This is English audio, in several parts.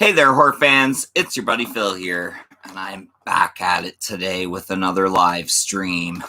Hey there, horror fans. It's your buddy Phil here, and I'm back at it today with another live stream.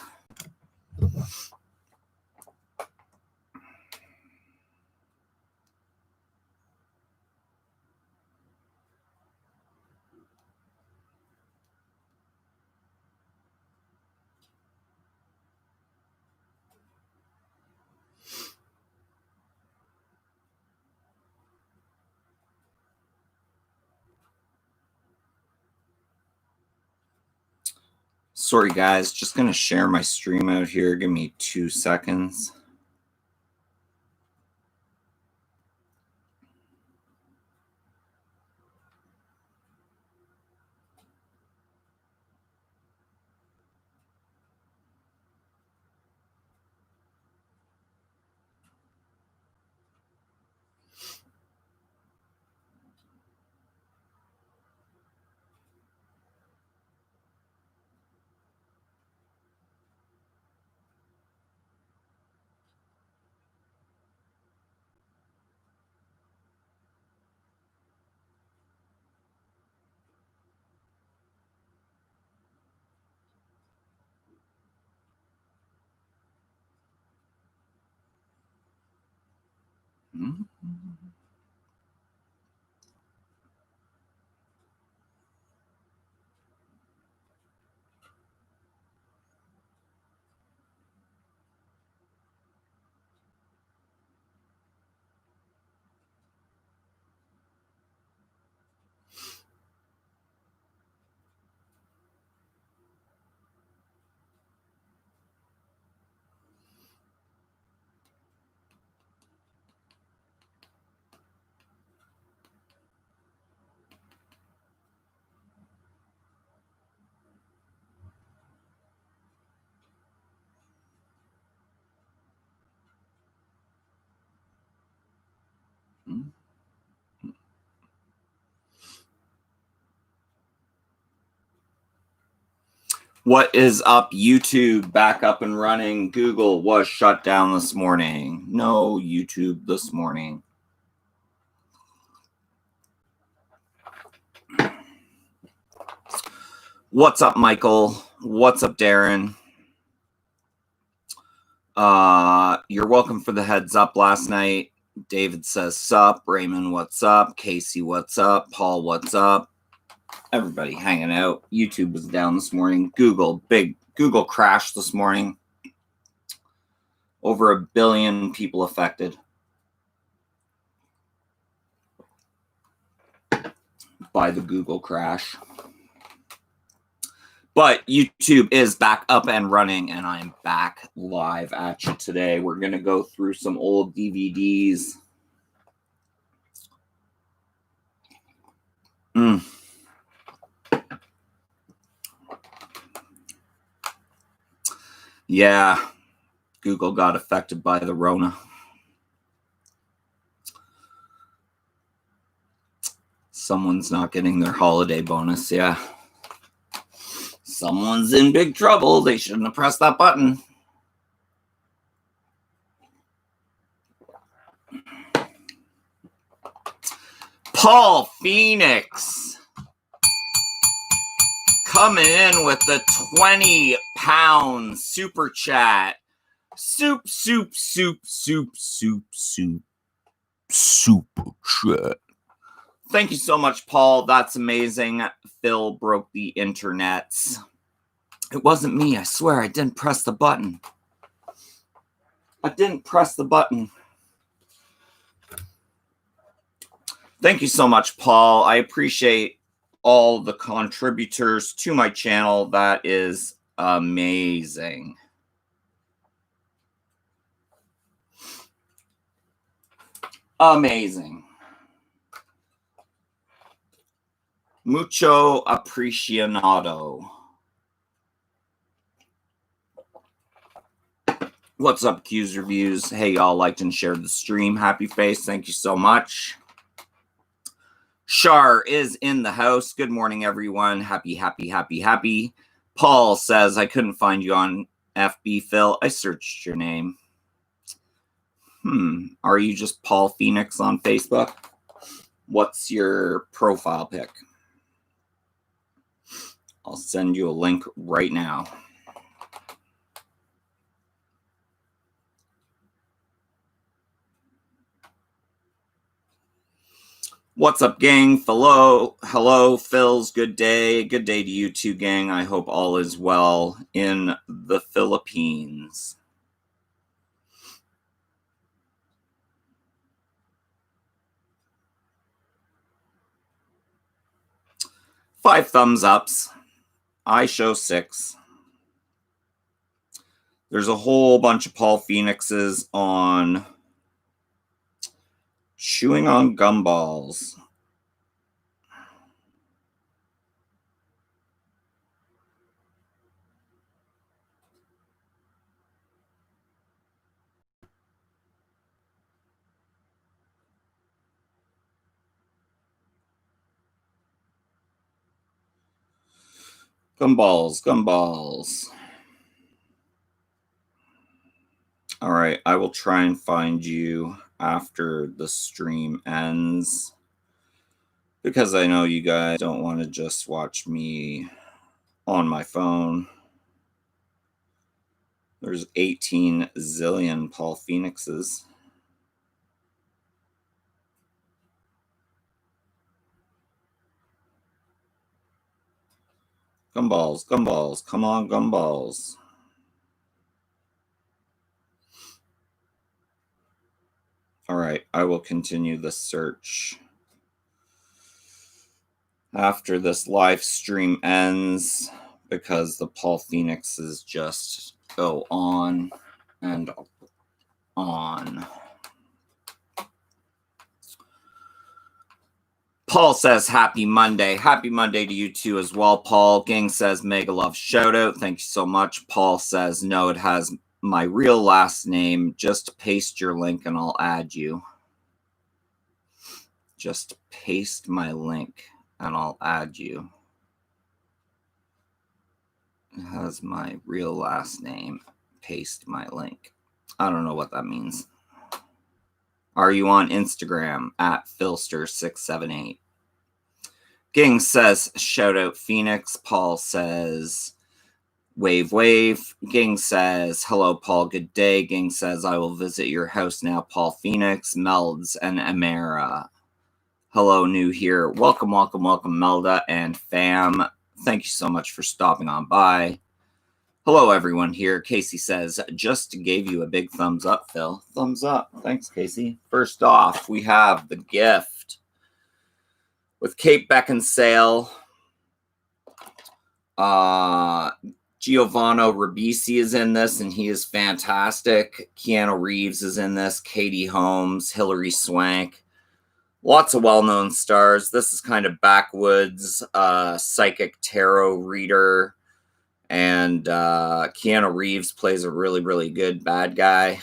Sorry, guys. Just going to share my stream out here. Give me 2 seconds. What is up, YouTube? Back up and running. Google was shut down this morning. No YouTube this morning. What's up, Michael? What's up, Darren? You're welcome for the heads up last night. David says sup. Raymond, what's up? Casey, what's up? Paul, what's up? Everybody hanging out. YouTube was down this morning. Google crashed this morning. Over 1 billion people affected by the Google crash. But YouTube is back up and running, and I'm back live at you today. We're going to go through some old DVDs. Yeah, Google got affected by the Rona. Someone's not getting their holiday bonus, yeah. Someone's in big trouble. They shouldn't have pressed that button. Paul Phoenix coming in with the 20-pound super chat. Super chat. Thank you so much, Paul. That's amazing. Phil broke the internets. It wasn't me. I swear I didn't press the button. Thank you so much, Paul. I appreciate all the contributors to my channel. That is amazing. Amazing. Mucho apreciado. What's up, Q's Reviews? Hey, y'all liked and shared the stream. Happy face. Thank you so much. Shar is in the house. Good morning, everyone. Happy. Paul says, I couldn't find you on FB, Phil. I searched your name. Are you just Paul Phoenix on Facebook? What's your profile pic? I'll send you a link right now. What's up, gang? Hello, Phil's. Good day. Good day to you too, gang. I hope all is well in the Philippines. Five thumbs ups. I show 6. There's a whole bunch of Paul Phoenixes on chewing on gumballs. Gumballs. All right, I will try and find you after the stream ends, because I know you guys don't want to just watch me on my phone. There's 18 zillion Paul Phoenixes. Gumballs. Come on, gumballs. All right, I will continue the search after this live stream ends, because the Paul Phoenixes just go on and on. Paul says happy Monday. Happy Monday to you too as well, Paul. Gang says mega love shout out. Thank you so much. Paul says no, it has my real last name. Just paste your link and I'll add you. Just paste my link and I'll add you. It has my real last name. Paste my link. I don't know what that means. Are you on Instagram at Philster678? Ging says shout out Phoenix. Paul says wave. Ging says hello Paul, good day. Ging says I will visit your house now, Paul Phoenix. Melds and Amara. Hello, new here. Welcome, Melda and fam. Thank you so much for stopping on by. Hello, everyone here. Casey says, just gave you a big thumbs up, Phil. Thumbs up. Thanks, Casey. First off, we have The Gift with Kate Beckinsale. Giovanni Ribisi is in this, and he is fantastic. Keanu Reeves is in this. Katie Holmes, Hilary Swank. Lots of well-known stars. This is kind of backwoods psychic tarot reader. And Keanu Reeves plays a really, really good bad guy.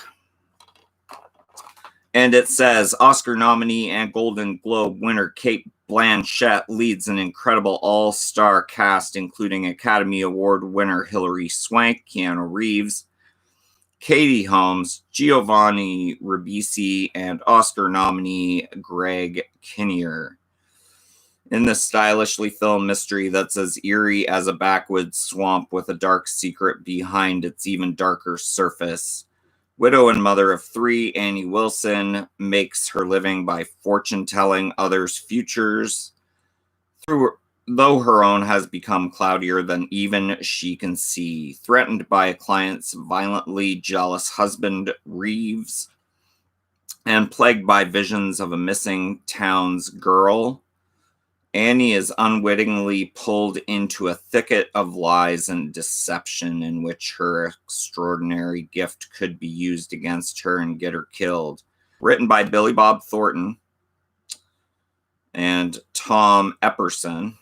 And it says, Oscar nominee and Golden Globe winner Kate Blanchett leads an incredible all-star cast, including Academy Award winner Hilary Swank, Keanu Reeves, Katie Holmes, Giovanni Ribisi, and Oscar nominee Greg Kinnear. In this stylishly filmed mystery that's as eerie as a backwoods swamp with a dark secret behind its even darker surface, widow and mother of 3, Annie Wilson makes her living by fortune-telling others' futures, though her own has become cloudier than even she can see. Threatened by a client's violently jealous husband, Reeves, and plagued by visions of a missing town's girl, Annie is unwittingly pulled into a thicket of lies and deception in which her extraordinary gift could be used against her and get her killed. Written by Billy Bob Thornton and Tom Epperson,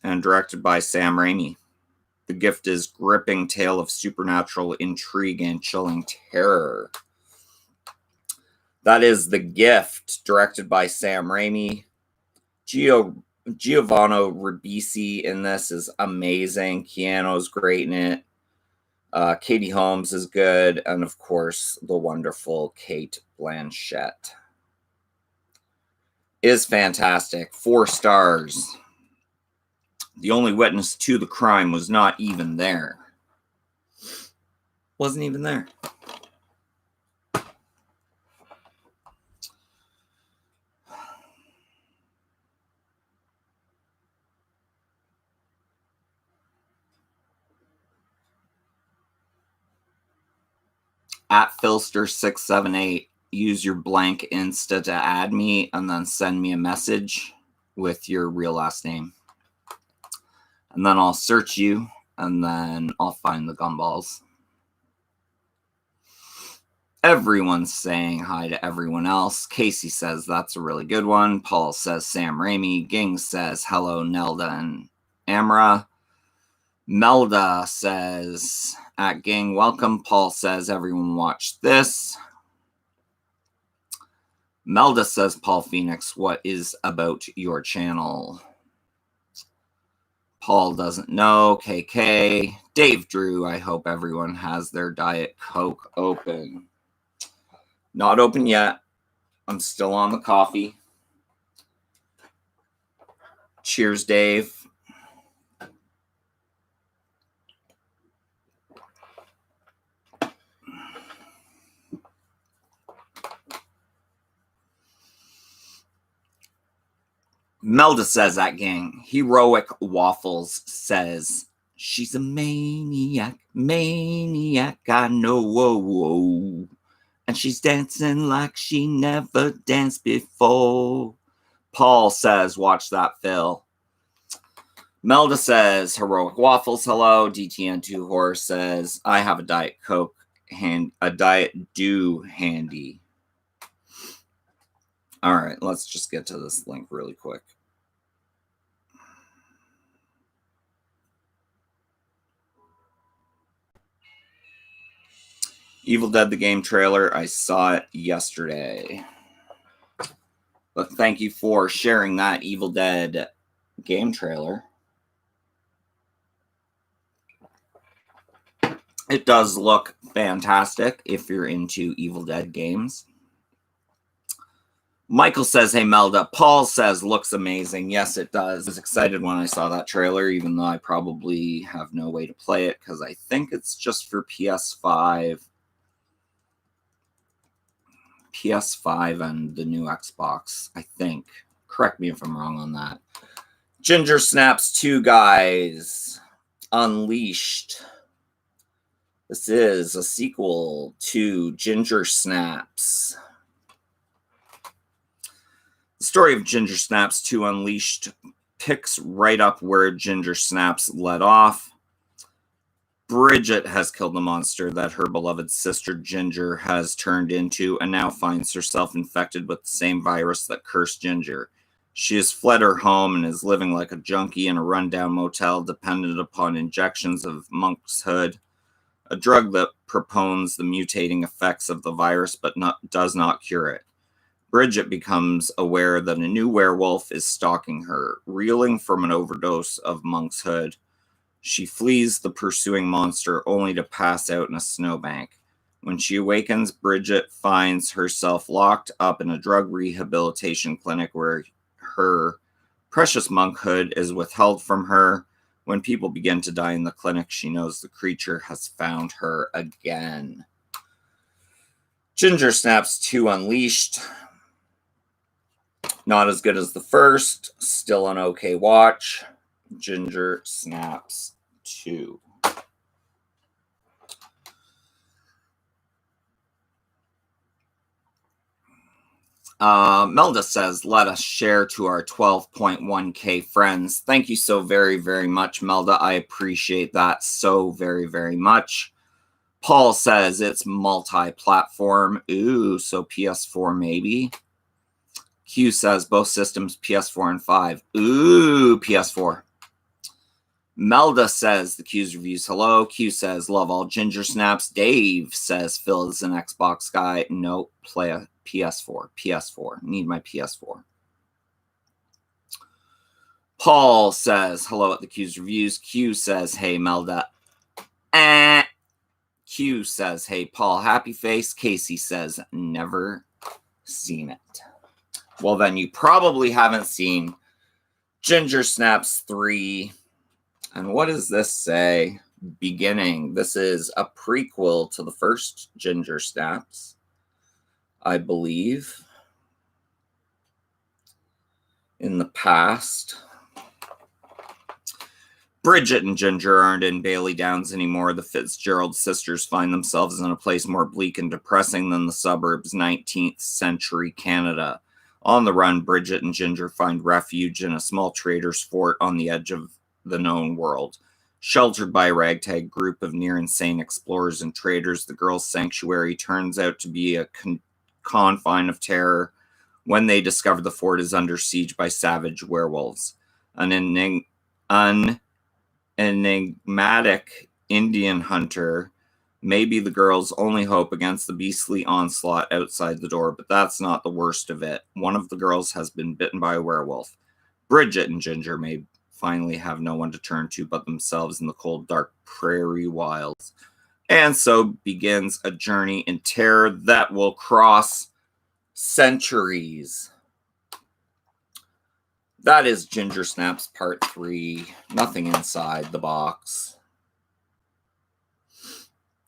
and directed by Sam Raimi. The Gift is a gripping tale of supernatural intrigue and chilling terror. That is The Gift, directed by Sam Raimi. Giovanni Ribisi in this is amazing. Keanu's great in it. Katie Holmes is good. And, of course, the wonderful Kate Blanchett. is fantastic. 4 stars. The only witness to the crime was not even there. Wasn't even there. At Philster678, use your blank Insta to add me and then send me a message with your real last name. And then I'll search you and then I'll find the gumballs. Everyone's saying hi to everyone else. Casey says that's a really good one. Paul says Sam Raimi. Ging says hello, Nelda and Amra. Melda says at Ging, welcome. Paul says everyone watch this. Melda says, Paul Phoenix, what is about your channel? Paul doesn't know. KK. Dave Drew, I hope everyone has their Diet Coke open. Not open yet. I'm still on the coffee. Cheers, Dave. Melda says that, gang. Heroic Waffles says, she's a maniac, I know, whoa. And she's dancing like she never danced before. Paul says, watch that, Phil. Melda says, Heroic Waffles, hello. DTN2 Horse says, I have a Diet Coke, a Diet Dew handy. All right, let's just get to this link really quick. Evil Dead the game trailer, I saw it yesterday. But thank you for sharing that Evil Dead game trailer. It does look fantastic if you're into Evil Dead games. Michael says, hey, Melda. Paul says, looks amazing. Yes, it does. I was excited when I saw that trailer, even though I probably have no way to play it because I think it's just for PS5. PS5 and the new Xbox, I think. Correct me if I'm wrong on that. Ginger Snaps 2, guys. Unleashed. This is a sequel to Ginger Snaps. The story of Ginger Snaps 2 Unleashed picks right up where Ginger Snaps led off. Bridget has killed the monster that her beloved sister Ginger has turned into and now finds herself infected with the same virus that cursed Ginger. She has fled her home and is living like a junkie in a rundown motel dependent upon injections of monkshood, a drug that propones the mutating effects of the virus but does not cure it. Bridget becomes aware that a new werewolf is stalking her. Reeling from an overdose of monkshood, she flees the pursuing monster only to pass out in a snowbank. When she awakens, Bridget finds herself locked up in a drug rehabilitation clinic where her precious monkhood is withheld from her. When people begin to die in the clinic, she knows the creature has found her again. Ginger Snaps 2 Unleashed. Not as good as the first. Still an okay watch. Ginger Snaps 2. Melda says, let us share to our 12.1k friends. Thank you so very, very much, Melda. I appreciate that so very, very much. Paul says it's multi-platform. Ooh, so PS4 maybe. Q says both systems, PS4 and 5. Ooh, PS4. Melda says the Q's reviews hello. Q says love all Ginger Snaps. Dave says Phil is an Xbox guy. Nope, play a PS4. PS4. Need my PS4. Paul says hello at the Q's reviews. Q says hey Melda. Q says hey Paul happy face. Casey says never seen it. well, then you probably haven't seen Ginger Snaps 3. And what does this say? Beginning. This is a prequel to the first Ginger Snaps, I believe, in the past. Bridget and Ginger aren't in Bailey Downs anymore. The Fitzgerald sisters find themselves in a place more bleak and depressing than the suburbs, 19th century Canada. On the run, Bridget and Ginger find refuge in a small trader's fort on the edge of the known world. Sheltered by a ragtag group of near-insane explorers and traders, the girls' sanctuary turns out to be a confine of terror when they discover the fort is under siege by savage werewolves. An enigmatic Indian hunter may be the girls' only hope against the beastly onslaught outside the door, but that's not the worst of it. One of the girls has been bitten by a werewolf. Bridget and Ginger may finally have no one to turn to but themselves in the cold, dark prairie wilds. And so begins a journey in terror that will cross centuries. That is Ginger Snaps Part 3. Nothing inside the box.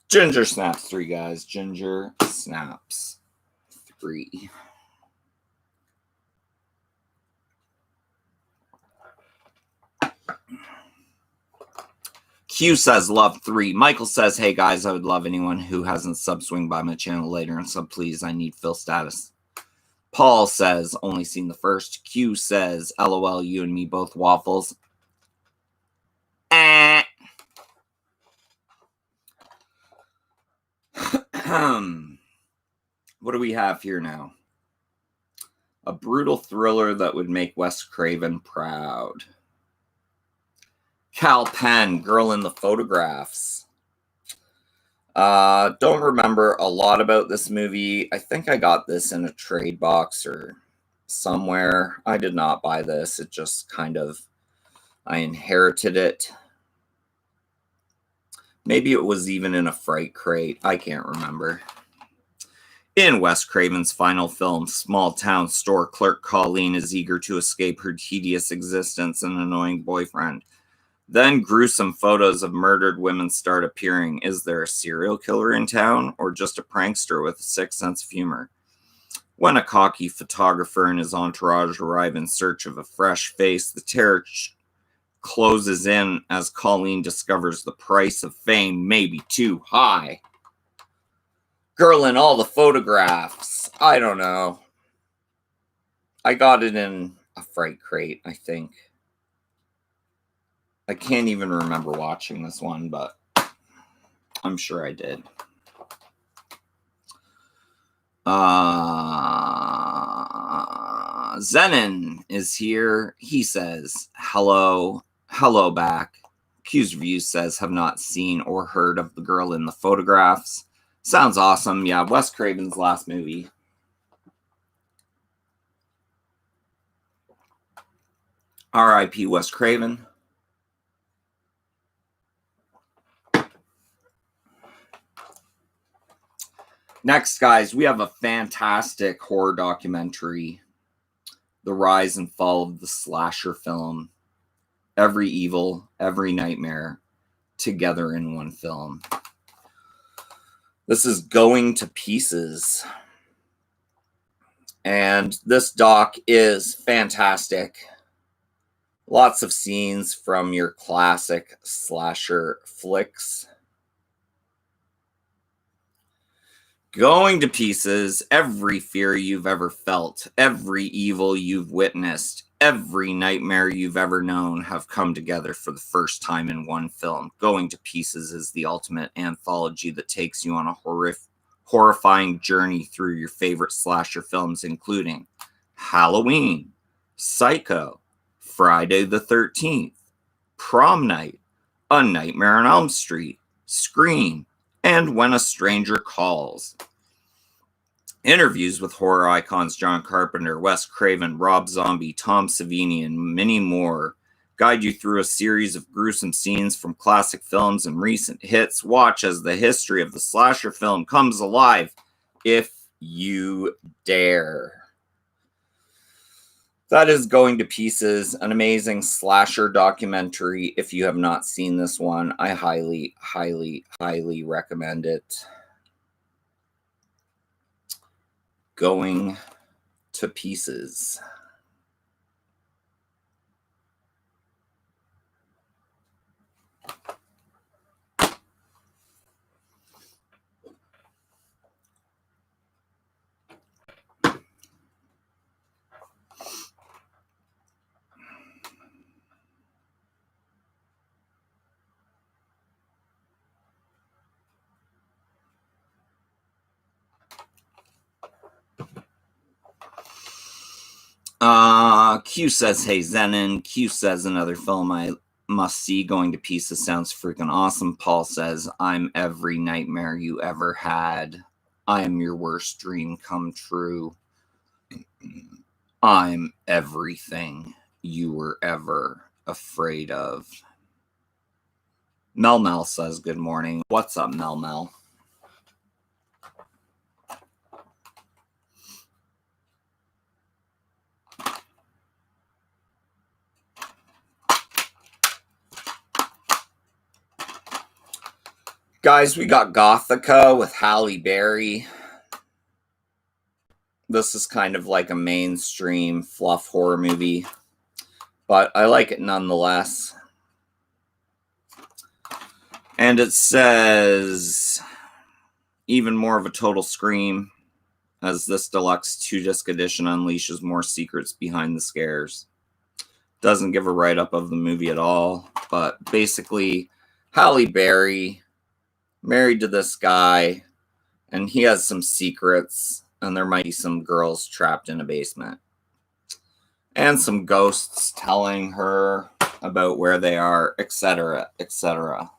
Ginger Snaps 3, guys. Ginger Snaps 3. Q says, love 3. Michael says, hey guys, I would love anyone who hasn't sub-swing by my channel later and sub, please. I need fill status. Paul says, only seen the first. Q says, LOL, you and me both waffles. What do we have here now? A brutal thriller that would make Wes Craven proud. Cal Penn, Girl in the Photographs. Don't remember a lot about this movie. I think I got this in a trade box or somewhere. I did not buy this. It just kind of, I inherited it. Maybe it was even in a fright crate. I can't remember. In Wes Craven's final film, small-town store clerk Colleen is eager to escape her tedious existence and annoying boyfriend. Then gruesome photos of murdered women start appearing. Is there a serial killer in town or just a prankster with a sick sense of humor? When a cocky photographer and his entourage arrive in search of a fresh face, the terror closes in as Colleen discovers the price of fame may be too high. Girl in all the photographs. I don't know. I got it in a fright crate, I think. I can't even remember watching this one, but I'm sure I did. Zenon is here. He says, hello back. Q's Review says, have not seen or heard of the Girl in the Photographs. Sounds awesome. Yeah, Wes Craven's last movie. R.I.P. Wes Craven. Next, guys, we have a fantastic horror documentary, The Rise and Fall of the Slasher Film. Every evil, every nightmare, together in one film. This is Going to Pieces. And this doc is fantastic. Lots of scenes from your classic slasher flicks. Going to pieces, every fear you've ever felt, every evil you've witnessed, every nightmare you've ever known have come together for the first time in one film. Going to Pieces is the ultimate anthology that takes you on a horrifying journey through your favorite slasher films, including Halloween, Psycho, Friday the 13th, Prom Night, A Nightmare on Elm Street, Scream, and When a Stranger Calls. Interviews with horror icons John Carpenter, Wes Craven, Rob Zombie, Tom Savini, and many more guide you through a series of gruesome scenes from classic films and recent hits. Watch as the history of the slasher film comes alive if you dare. That is Going to Pieces, an amazing slasher documentary. If you have not seen this one, I highly, highly, highly recommend it. Going to Pieces. Q says, hey, Zenon. Q says, another film I must see. Going to Pieces sounds freaking awesome. Paul says, I'm every nightmare you ever had. I am your worst dream come true. I'm everything you were ever afraid of. Mel Mel says, good morning. What's up, Mel Mel? Guys, we got Gothica with Halle Berry. This is kind of like a mainstream fluff horror movie, but I like it nonetheless. And it says, even more of a total scream, as this deluxe 2-disc edition unleashes more secrets behind the scares. Doesn't give a write-up of the movie at all, but basically, Halle Berry married to this guy, and he has some secrets, and there might be some girls trapped in a basement. And some ghosts telling her about where they are, etc., etc.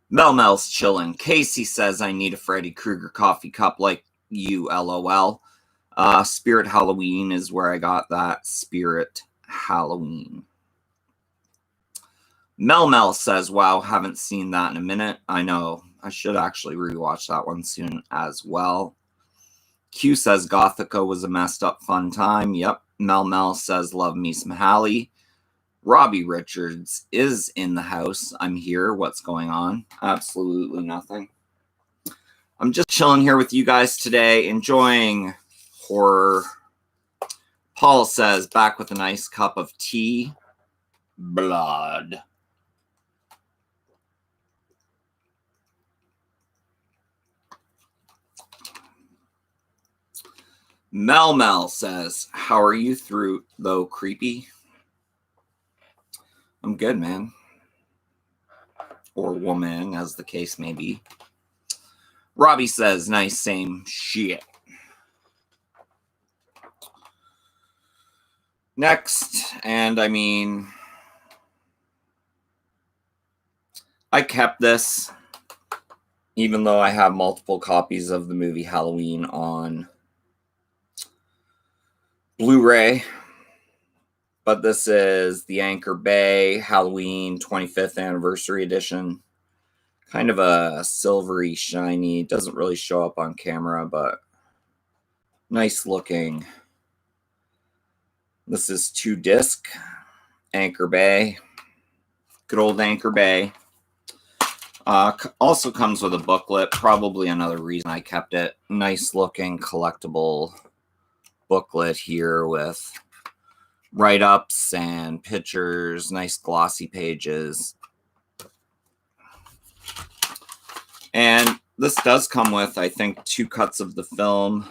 Mel Mel's chilling. Casey says, I need a Freddy Krueger coffee cup like you, LOL. Spirit Halloween is where I got that. Spirit Halloween. Mel Mel says, wow, haven't seen that in a minute. I know. I should actually rewatch that one soon as well. Q says, Gothica was a messed up fun time. Yep. Mel Mel says, love me some Halle. Robbie Richards is in the house. I'm here. What's going on? Absolutely nothing. I'm just chilling here with you guys today, enjoying horror. Paul says, back with a nice cup of tea. Blood. Mel Mel says, how are you through, though, creepy? I'm good, man. Or woman, as the case may be. Robbie says, nice, same shit. Next, and I mean, I kept this, even though I have multiple copies of the movie Halloween on Blu-ray. But this is the Anchor Bay Halloween 25th Anniversary Edition. Kind of a silvery, shiny, doesn't really show up on camera, but nice looking. This is 2-disc Anchor Bay. Good old Anchor Bay. Also comes with a booklet. Probably another reason I kept it. Nice looking collectible booklet here with write-ups and pictures. Nice glossy pages. And this does come with, I think, 2 cuts of the film.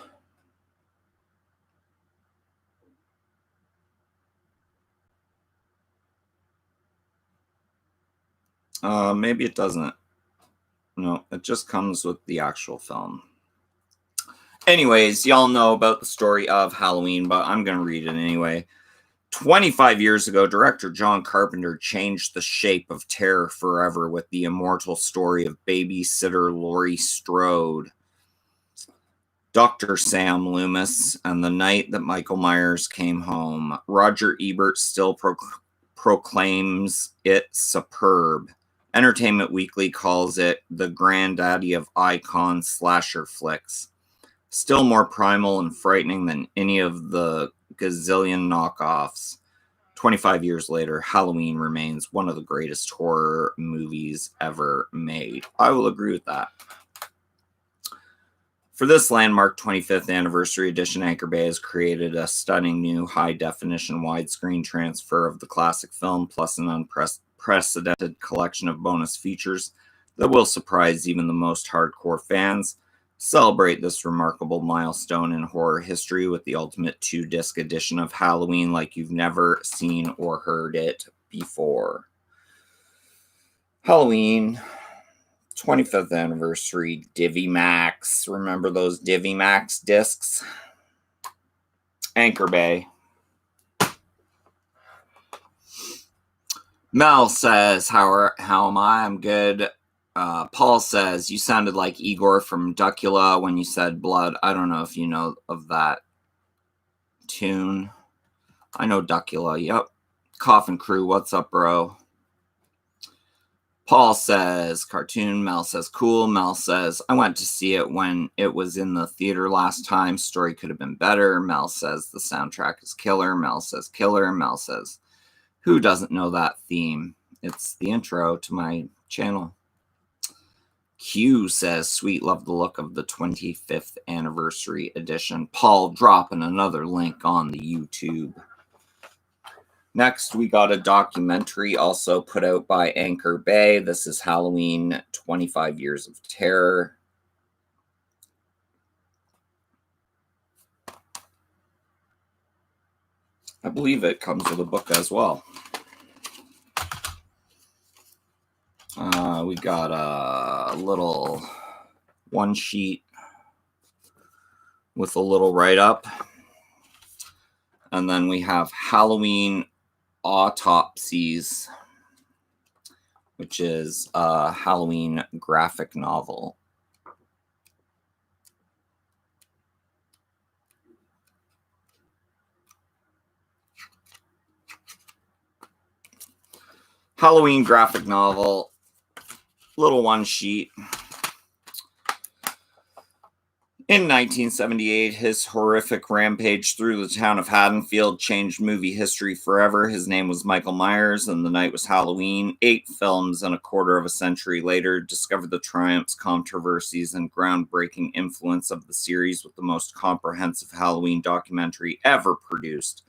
Maybe it doesn't. No, it just comes with the actual film. Anyways, y'all know about the story of Halloween, but I'm going to read it anyway. 25 years ago, director John Carpenter changed the shape of terror forever with the immortal story of babysitter Laurie Strode, Dr. Sam Loomis, and the night that Michael Myers came home. Roger Ebert still proclaims it superb, Entertainment Weekly calls it the granddaddy of icon slasher flicks. Still more primal and frightening than any of the gazillion knockoffs. 25 years later, Halloween remains one of the greatest horror movies ever made. I will agree with that. For this landmark 25th anniversary edition, Anchor Bay has created a stunning new high-definition widescreen transfer of the classic film, plus an unprecedented collection of bonus features that will surprise even the most hardcore fans. Celebrate this remarkable milestone in horror history with the ultimate 2-disc edition of Halloween like you've never seen or heard it before. Halloween 25th anniversary Divi Max. Remember those Divi Max discs? Anchor Bay. Mel says, how am I? I'm good. Paul says, you sounded like Igor from Duckula when you said blood. I don't know if you know of that tune. I know Duckula. Yep. Coffin Crew, what's up, bro? Paul says, cartoon. Mel says, cool. Mel says, I went to see it when it was in the theater last time. Story could have been better. Mel says, the soundtrack is killer. Mel says, killer. Mel says, who doesn't know that theme? It's the intro to my channel. Q says, sweet, love the look of the 25th anniversary edition. Paul dropping another link on the YouTube. Next, we got a documentary also put out by Anchor Bay. This is Halloween 25 Years of Terror. I believe it comes with a book as well. We got a little one sheet with a little write-up. And then we have Halloween Autopsies, which is a Halloween graphic novel. Halloween graphic novel, little one sheet. In 1978, his horrific rampage through the town of Haddonfield changed movie history forever. His name was Michael Myers, and the night was Halloween. 8 films and a quarter of a century later discovered the triumphs, controversies, and groundbreaking influence of the series with the most comprehensive Halloween documentary ever produced.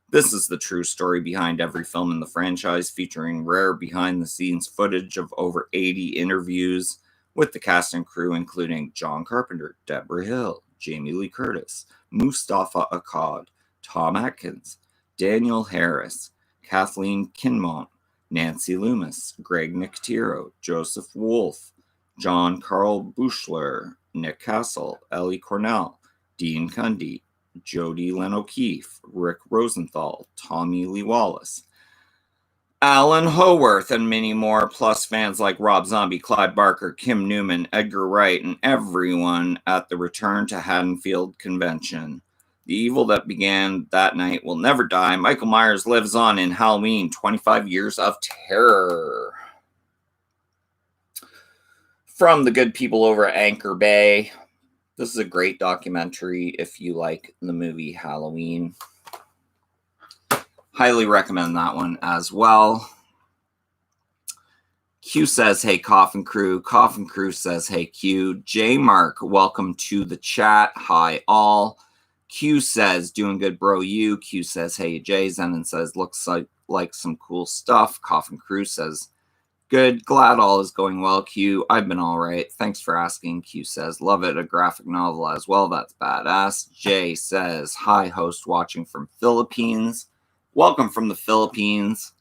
This is the true story behind every film in the franchise, featuring rare behind-the-scenes footage of over 80 interviews with the cast and crew, including John Carpenter, Deborah Hill, Jamie Lee Curtis, Mustafa Akkad, Tom Atkins, Daniel Harris, Kathleen Kinmont, Nancy Loomis, Greg Nicotero, Joseph Wolfe, John Carl Buechler, Nick Castle, Ellie Cornell, Dean Cundy, Jody Lynn O'Keefe, Rick Rosenthal, Tommy Lee Wallace, Alan Howarth, and many more, plus fans like Rob Zombie, Clyde Barker, Kim Newman, Edgar Wright, and everyone at the Return to Haddonfield convention. The evil that began that night will never die. Michael Myers lives on in Halloween, 25 Years of Terror. From the good people over at Anchor Bay. This is a great documentary if you like the movie Halloween. Highly recommend that one as well. Q says, hey, Coffin Crew. Coffin Crew says, hey, Q. J Mark, welcome to the chat. Hi, all. Q says, doing good, bro, you. Q says, hey, Jay. Zenon says, looks like some cool stuff. Coffin Crew says, good. Glad all is going well, Q. I've been all right. Thanks for asking. Q says, love it. A graphic novel as well. That's badass. Jay says, hi, host watching from Philippines. Welcome from the Philippines.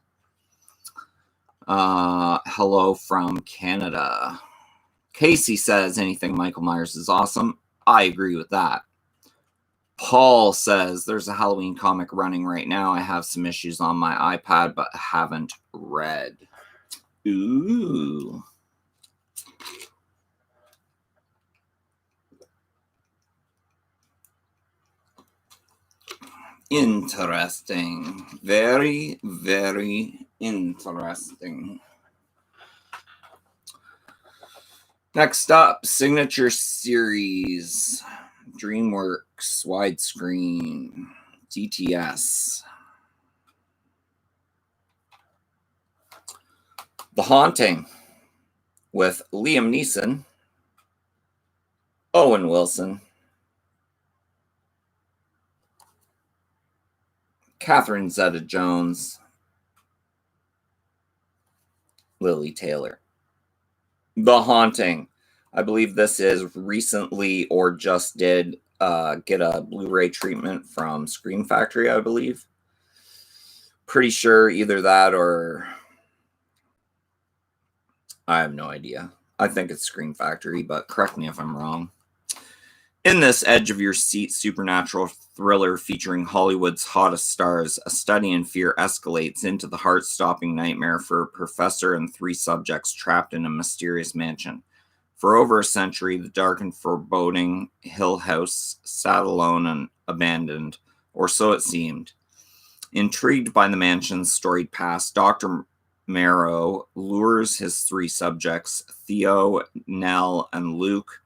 Hello from Canada. Casey says, anything Michael Myers is awesome. I agree with that. Paul says, there's a Halloween comic running right now. I have some issues on my iPad, but haven't read. Ooh. Interesting. Very, very interesting. Next up, Signature Series, DreamWorks, widescreen, DTS. The Haunting with Liam Neeson, Owen Wilson, Catherine Zeta-Jones, Lily Taylor. The Haunting. I believe this is recently or just did get a Blu-ray treatment from Scream Factory, I believe. Pretty sure either that or I have no idea. I think it's Scream Factory, but correct me if I'm wrong. In this edge-of-your-seat supernatural thriller featuring Hollywood's hottest stars, a study in fear escalates into the heart-stopping nightmare for a professor and 3 subjects trapped in a mysterious mansion. For over a century, the dark and foreboding Hill House sat alone and abandoned, or so it seemed. Intrigued by the mansion's storied past, Dr. Marrow lures his 3 subjects, Theo, Nell, and Luke,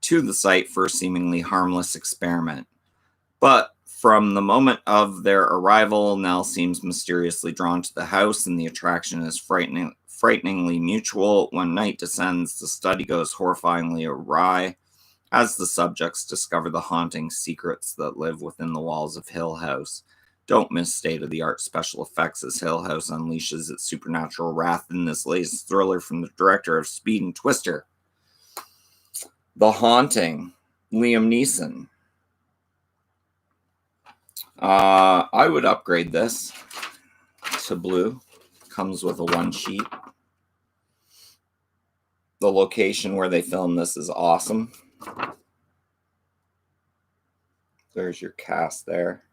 to the site for a seemingly harmless experiment. But from the moment of their arrival, Nell seems mysteriously drawn to the house, and the attraction is frighteningly mutual. When night descends, the study goes horrifyingly awry as the subjects discover the haunting secrets that live within the walls of Hill House. Don't miss state-of-the-art special effects as Hill House unleashes its supernatural wrath in this latest thriller from the director of Speed and Twister. The Haunting, Liam Neeson. I would upgrade this to blue. Comes with a 1 sheet. The location where they filmed this is awesome. There's your cast there.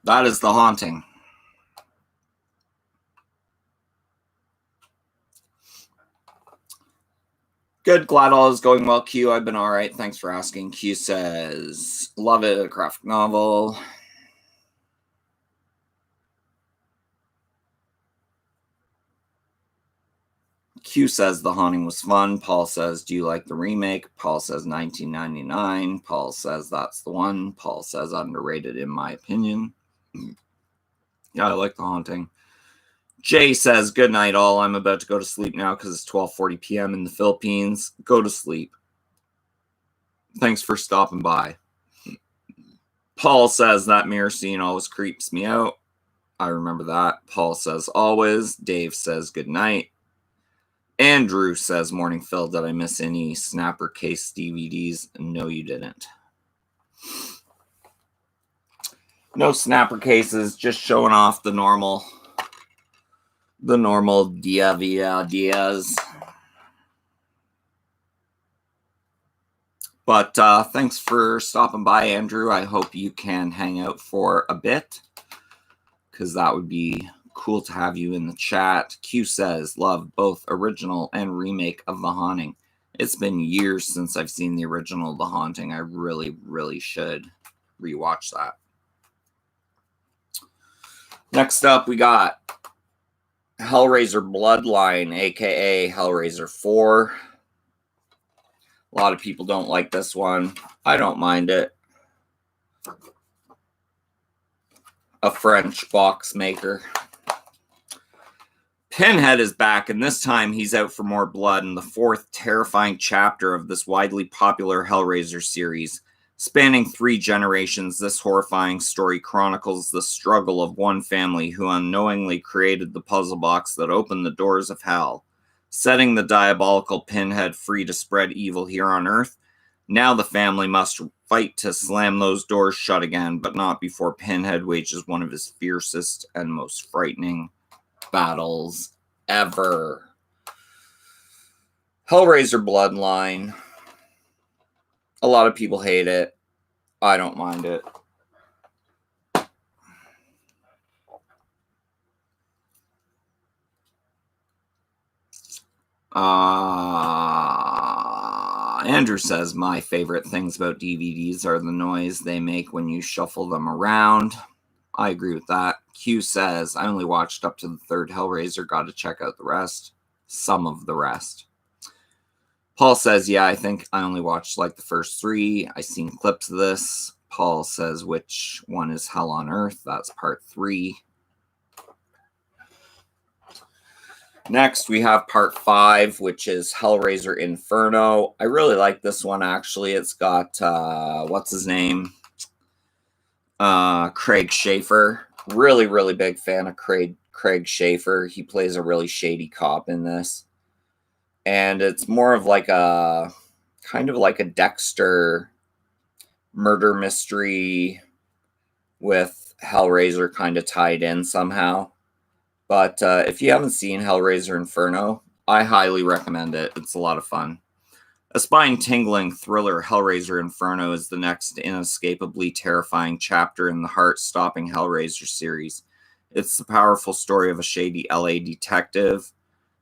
That is The Haunting. Good, glad all is going well, Q. I've been all right. Thanks for asking. Q says, love it, a graphic novel. Q says The Haunting was fun. Paul says, do you like the remake? Paul says 1999. Paul says that's the one. Paul says underrated in my opinion. Yeah, I like The Haunting. Jay says, good night all. I'm about to go to sleep now because it's 12:40 p.m. in the Philippines. Go to sleep. Thanks for stopping by. Paul says, that mirror scene always creeps me out. I remember that. Paul says, always. Dave says, good night. Andrew says, morning Phil, did I miss any Snapper Case DVDs? No, you didn't. No Snapper Cases, just showing off the normal Diaz. But thanks for stopping by, Andrew. I hope you can hang out for a bit, because that would be cool to have you in the chat. Q says, love both original and remake of The Haunting. It's been years since I've seen the original The Haunting. I really, really should rewatch that. Next up, we got Hellraiser Bloodline, aka Hellraiser 4. A lot of people don't like this one. I don't mind it. A French box maker. Pinhead is back, and this time he's out for more blood in the 4th terrifying chapter of this widely popular Hellraiser series. Spanning 3 generations, this horrifying story chronicles the struggle of one family who unknowingly created the puzzle box that opened the doors of hell, setting the diabolical Pinhead free to spread evil here on Earth. Now the family must fight to slam those doors shut again, but not before Pinhead wages one of his fiercest and most frightening battles ever. Hellraiser Bloodline. A lot of people hate it. I don't mind it. Andrew says, my favorite things about DVDs are the noise they make when you shuffle them around. I agree with that. Q says, I only watched up to the third Hellraiser. Got to check out the rest. Some of the rest. Paul says, yeah, I think I only watched like the first 3. I seen clips of this. Paul says, which one is Hell on Earth? That's part 3. Next, we have part 5, which is Hellraiser Inferno. I really like this one, actually. It's got, what's his name? Craig Schaefer. Really, really big fan of Craig Schaefer. He plays a really shady cop in this. And it's more of like a, kind of like a Dexter murder mystery with Hellraiser kind of tied in somehow. But if you haven't seen Hellraiser Inferno, I highly recommend it. It's a lot of fun. A spine-tingling thriller, Hellraiser Inferno is the next inescapably terrifying chapter in the heart-stopping Hellraiser series. It's the powerful story of a shady LA detective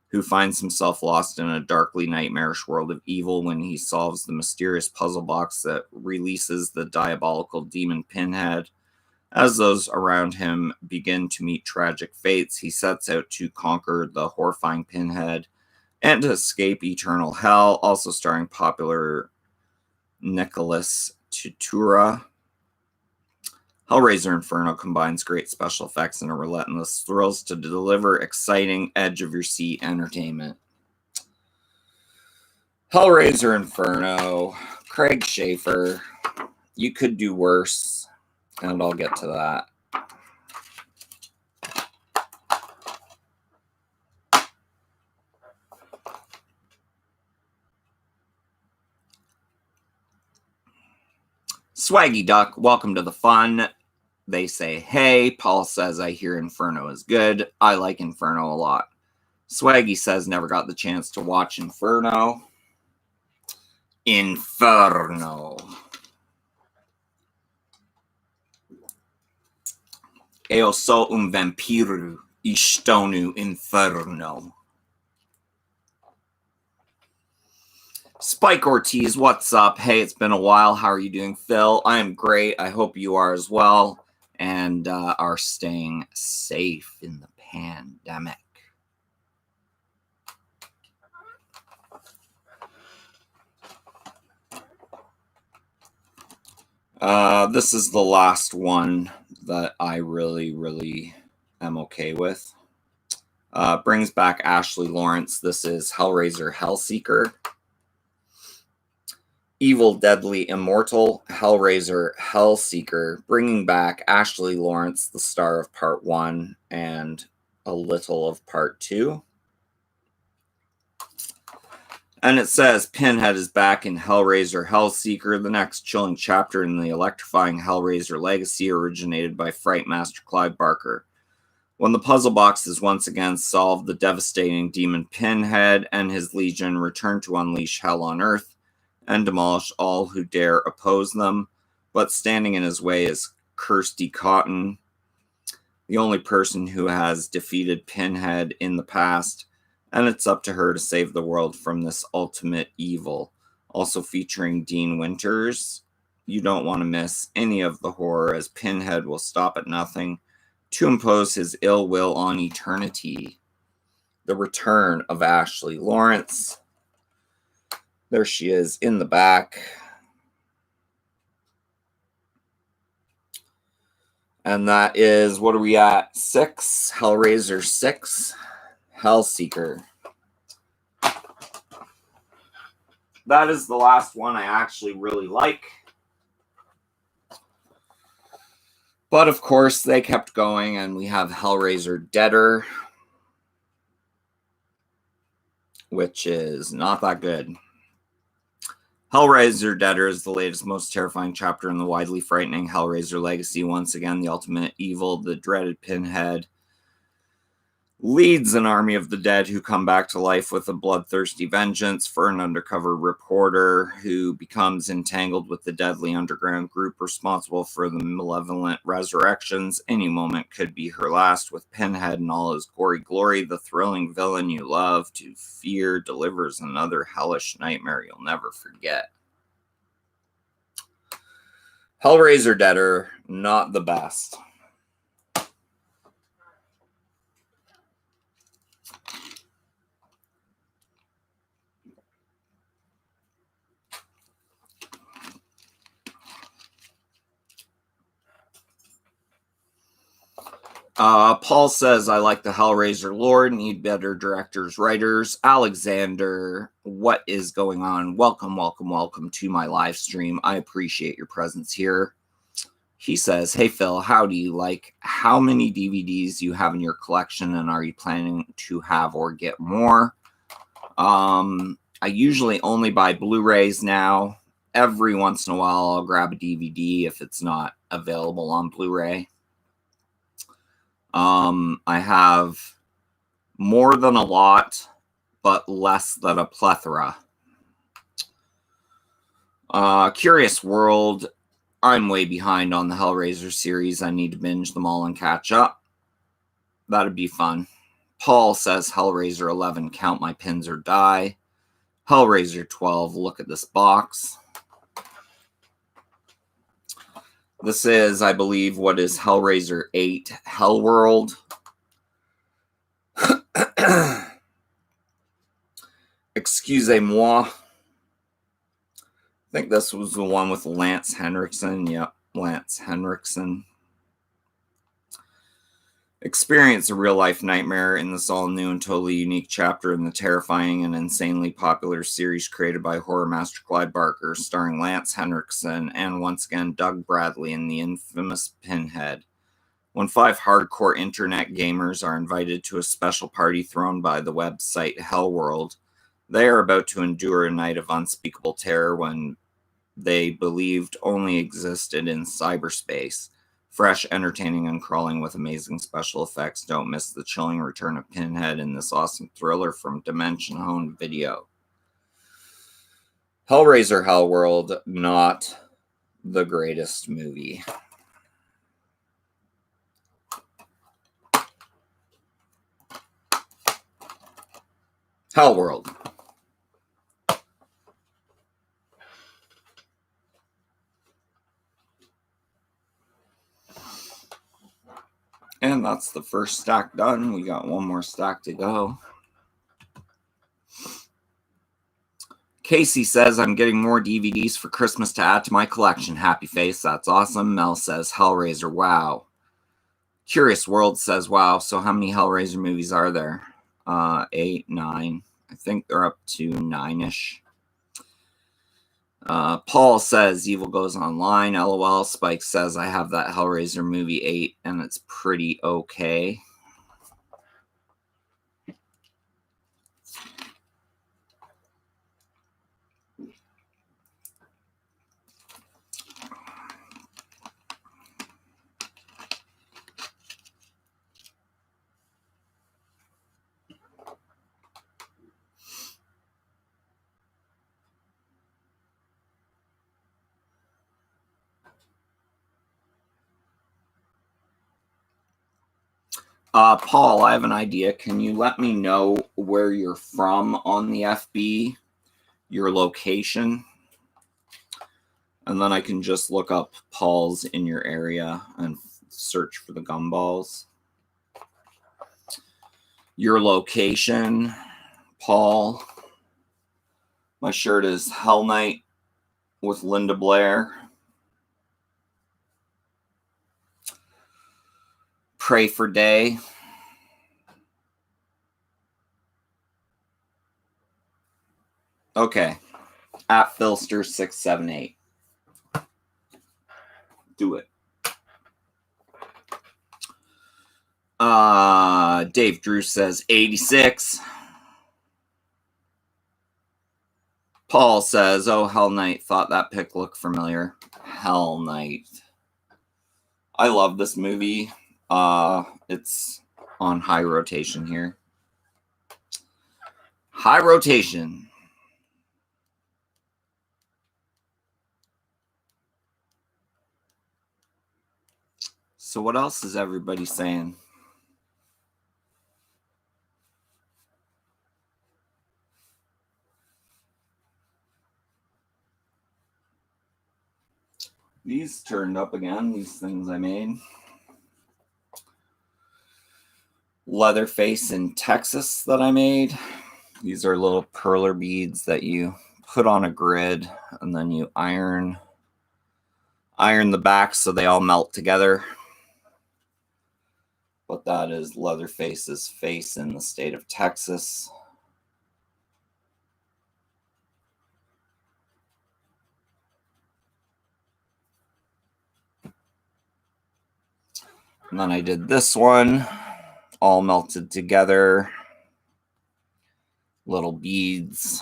who finds himself lost in a darkly nightmarish world of evil when he solves the mysterious puzzle box that releases the diabolical demon Pinhead. As those around him begin to meet tragic fates, he sets out to conquer the horrifying Pinhead and to escape eternal hell, also starring popular Nicholas Tutura. Hellraiser Inferno combines great special effects and a relentless thrills to deliver exciting, edge-of-your-seat entertainment. Hellraiser Inferno, Craig Schaefer, you could do worse, and I'll get to that. Swaggy Duck, welcome to the fun. They say, hey. Paul says, I hear Inferno is good. I like Inferno a lot. Swaggy says, never got the chance to watch Inferno. Inferno. Io so un vampiro, estou inferno. Spike Ortiz, what's up? Hey, it's been a while. How are you doing, Phil? I am great. I hope you are as well and are staying safe in the pandemic. This is the last one that I really am okay with. Brings back Ashley Lawrence. This is Hellraiser Hellseeker. Evil, Deadly, Immortal, Hellraiser Hellseeker, bringing back Ashley Lawrence, the star of Part 1 and a little of Part 2. And it says, Pinhead is back in Hellraiser Hellseeker, the next chilling chapter in the electrifying Hellraiser legacy originated by Fright Master Clive Barker. When the puzzle box is once again solved, the devastating demon Pinhead and his legion return to unleash hell on Earth and demolish all who dare oppose them. But standing in his way is Kirsty Cotton, the only person who has defeated Pinhead in the past, and it's up to her to save the world from this ultimate evil. Also featuring Dean Winters. You don't want to miss any of the horror, as Pinhead will stop at nothing to impose his ill will on eternity. The return of Ashley Lawrence. There she is in the back. And that is, what are we at? 6? Hellraiser 6. Hellseeker. That is the last one I actually really like. But of course, they kept going, and we have Hellraiser Deader, which is not that good. Hellraiser Deader is the latest, most terrifying chapter in the widely frightening Hellraiser legacy. Once again, the ultimate evil, the dreaded Pinhead, leads an army of the dead who come back to life with a bloodthirsty vengeance for an undercover reporter who becomes entangled with the deadly underground group responsible for the malevolent resurrections. Any moment could be her last. With Pinhead in all his gory glory, the thrilling villain you love to fear delivers another hellish nightmare you'll never forget. Hellraiser Deader, not the best. Paul says, I like the Hellraiser lore, need better directors, writers. Alexander, what is going on? Welcome, welcome, welcome to my live stream. I appreciate your presence here. He says, hey, Phil, how do you like? How many DVDs do you have in your collection, and are you planning to have or get more? I usually only buy Blu-rays now. Every once in a while, I'll grab a DVD if it's not available on Blu-ray. I have more than a lot, but less than a plethora. Curious World, I'm way behind on the Hellraiser series. I need to binge them all and catch up. That'd be fun. Paul says Hellraiser 11, count my pins or die. Hellraiser 12, look at this box. This is, I believe, what is Hellraiser 8, Hellworld. Excusez-moi. I think this was the one with Lance Henriksen. Yep, Lance Henriksen. Experience a real-life nightmare in this all-new and totally unique chapter in the terrifying and insanely popular series created by horror master Clive Barker, starring Lance Henriksen and, once again, Doug Bradley in the infamous Pinhead. When 5 hardcore internet gamers are invited to a special party thrown by the website Hellworld, they are about to endure a night of unspeakable terror when they believed only existed in cyberspace. Fresh, entertaining, and crawling with amazing special effects. Don't miss the chilling return of Pinhead in this awesome thriller from Dimension Home Video. Hellraiser Hellworld, not the greatest movie. Hellworld. And that's the first stack done. We got one more stack to go. Casey says, I'm getting more DVDs for Christmas to add to my collection. Happy face. That's awesome. Mel says, Hellraiser. Wow. Curious World says, wow. So how many Hellraiser movies are there? 8, 9. I think they're up to 9-ish. Paul says Evil Goes Online. LOL. Spike says I have that Hellraiser movie 8 and it's pretty okay. Paul, I have an idea. Can you let me know where you're from on the FB, your location? And then I can just look up Paul's in your area and search for the gumballs. Your location, Paul. My shirt is Hell Night with Linda Blair. Pray for Day. Okay. At Philster678. Do it. Dave Drew says 86. Paul says, oh, Hell Night. Thought that pic looked familiar. Hell Night. I love this movie. It's on high rotation here. High rotation. So what else is everybody saying? These turned up again, these things I made. Leatherface in Texas that I made. These are little perler beads that you put on a grid and then you iron the back so they all melt together. But that is Leatherface's face in the state of Texas. And then I did this one, all melted together. Little beads.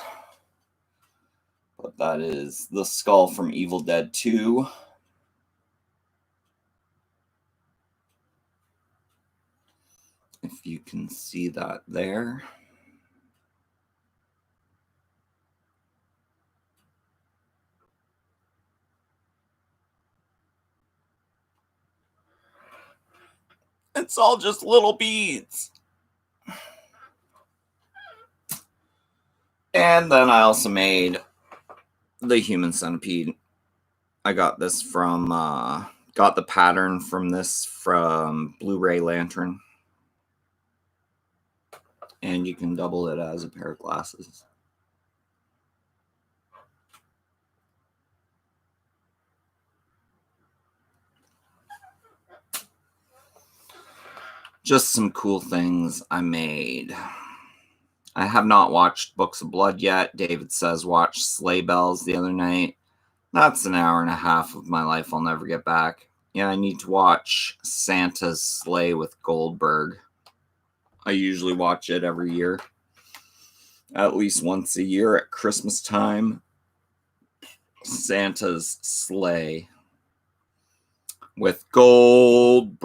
But that is the skull from Evil Dead 2. If you can see that there. It's all just little beads. And then I also made the human centipede. I got this from, got the pattern from this from Blu-ray Lantern. And you can double it as a pair of glasses. Just some cool things I made. I have not watched Books of Blood yet. David says watch Sleigh Bells the other night. That's an hour and a half of my life I'll never get back. Yeah, I need to watch Santa's Sleigh with Goldberg. I usually watch it every year. At least once a year at Christmas time. Santa's Sleigh with Goldberg.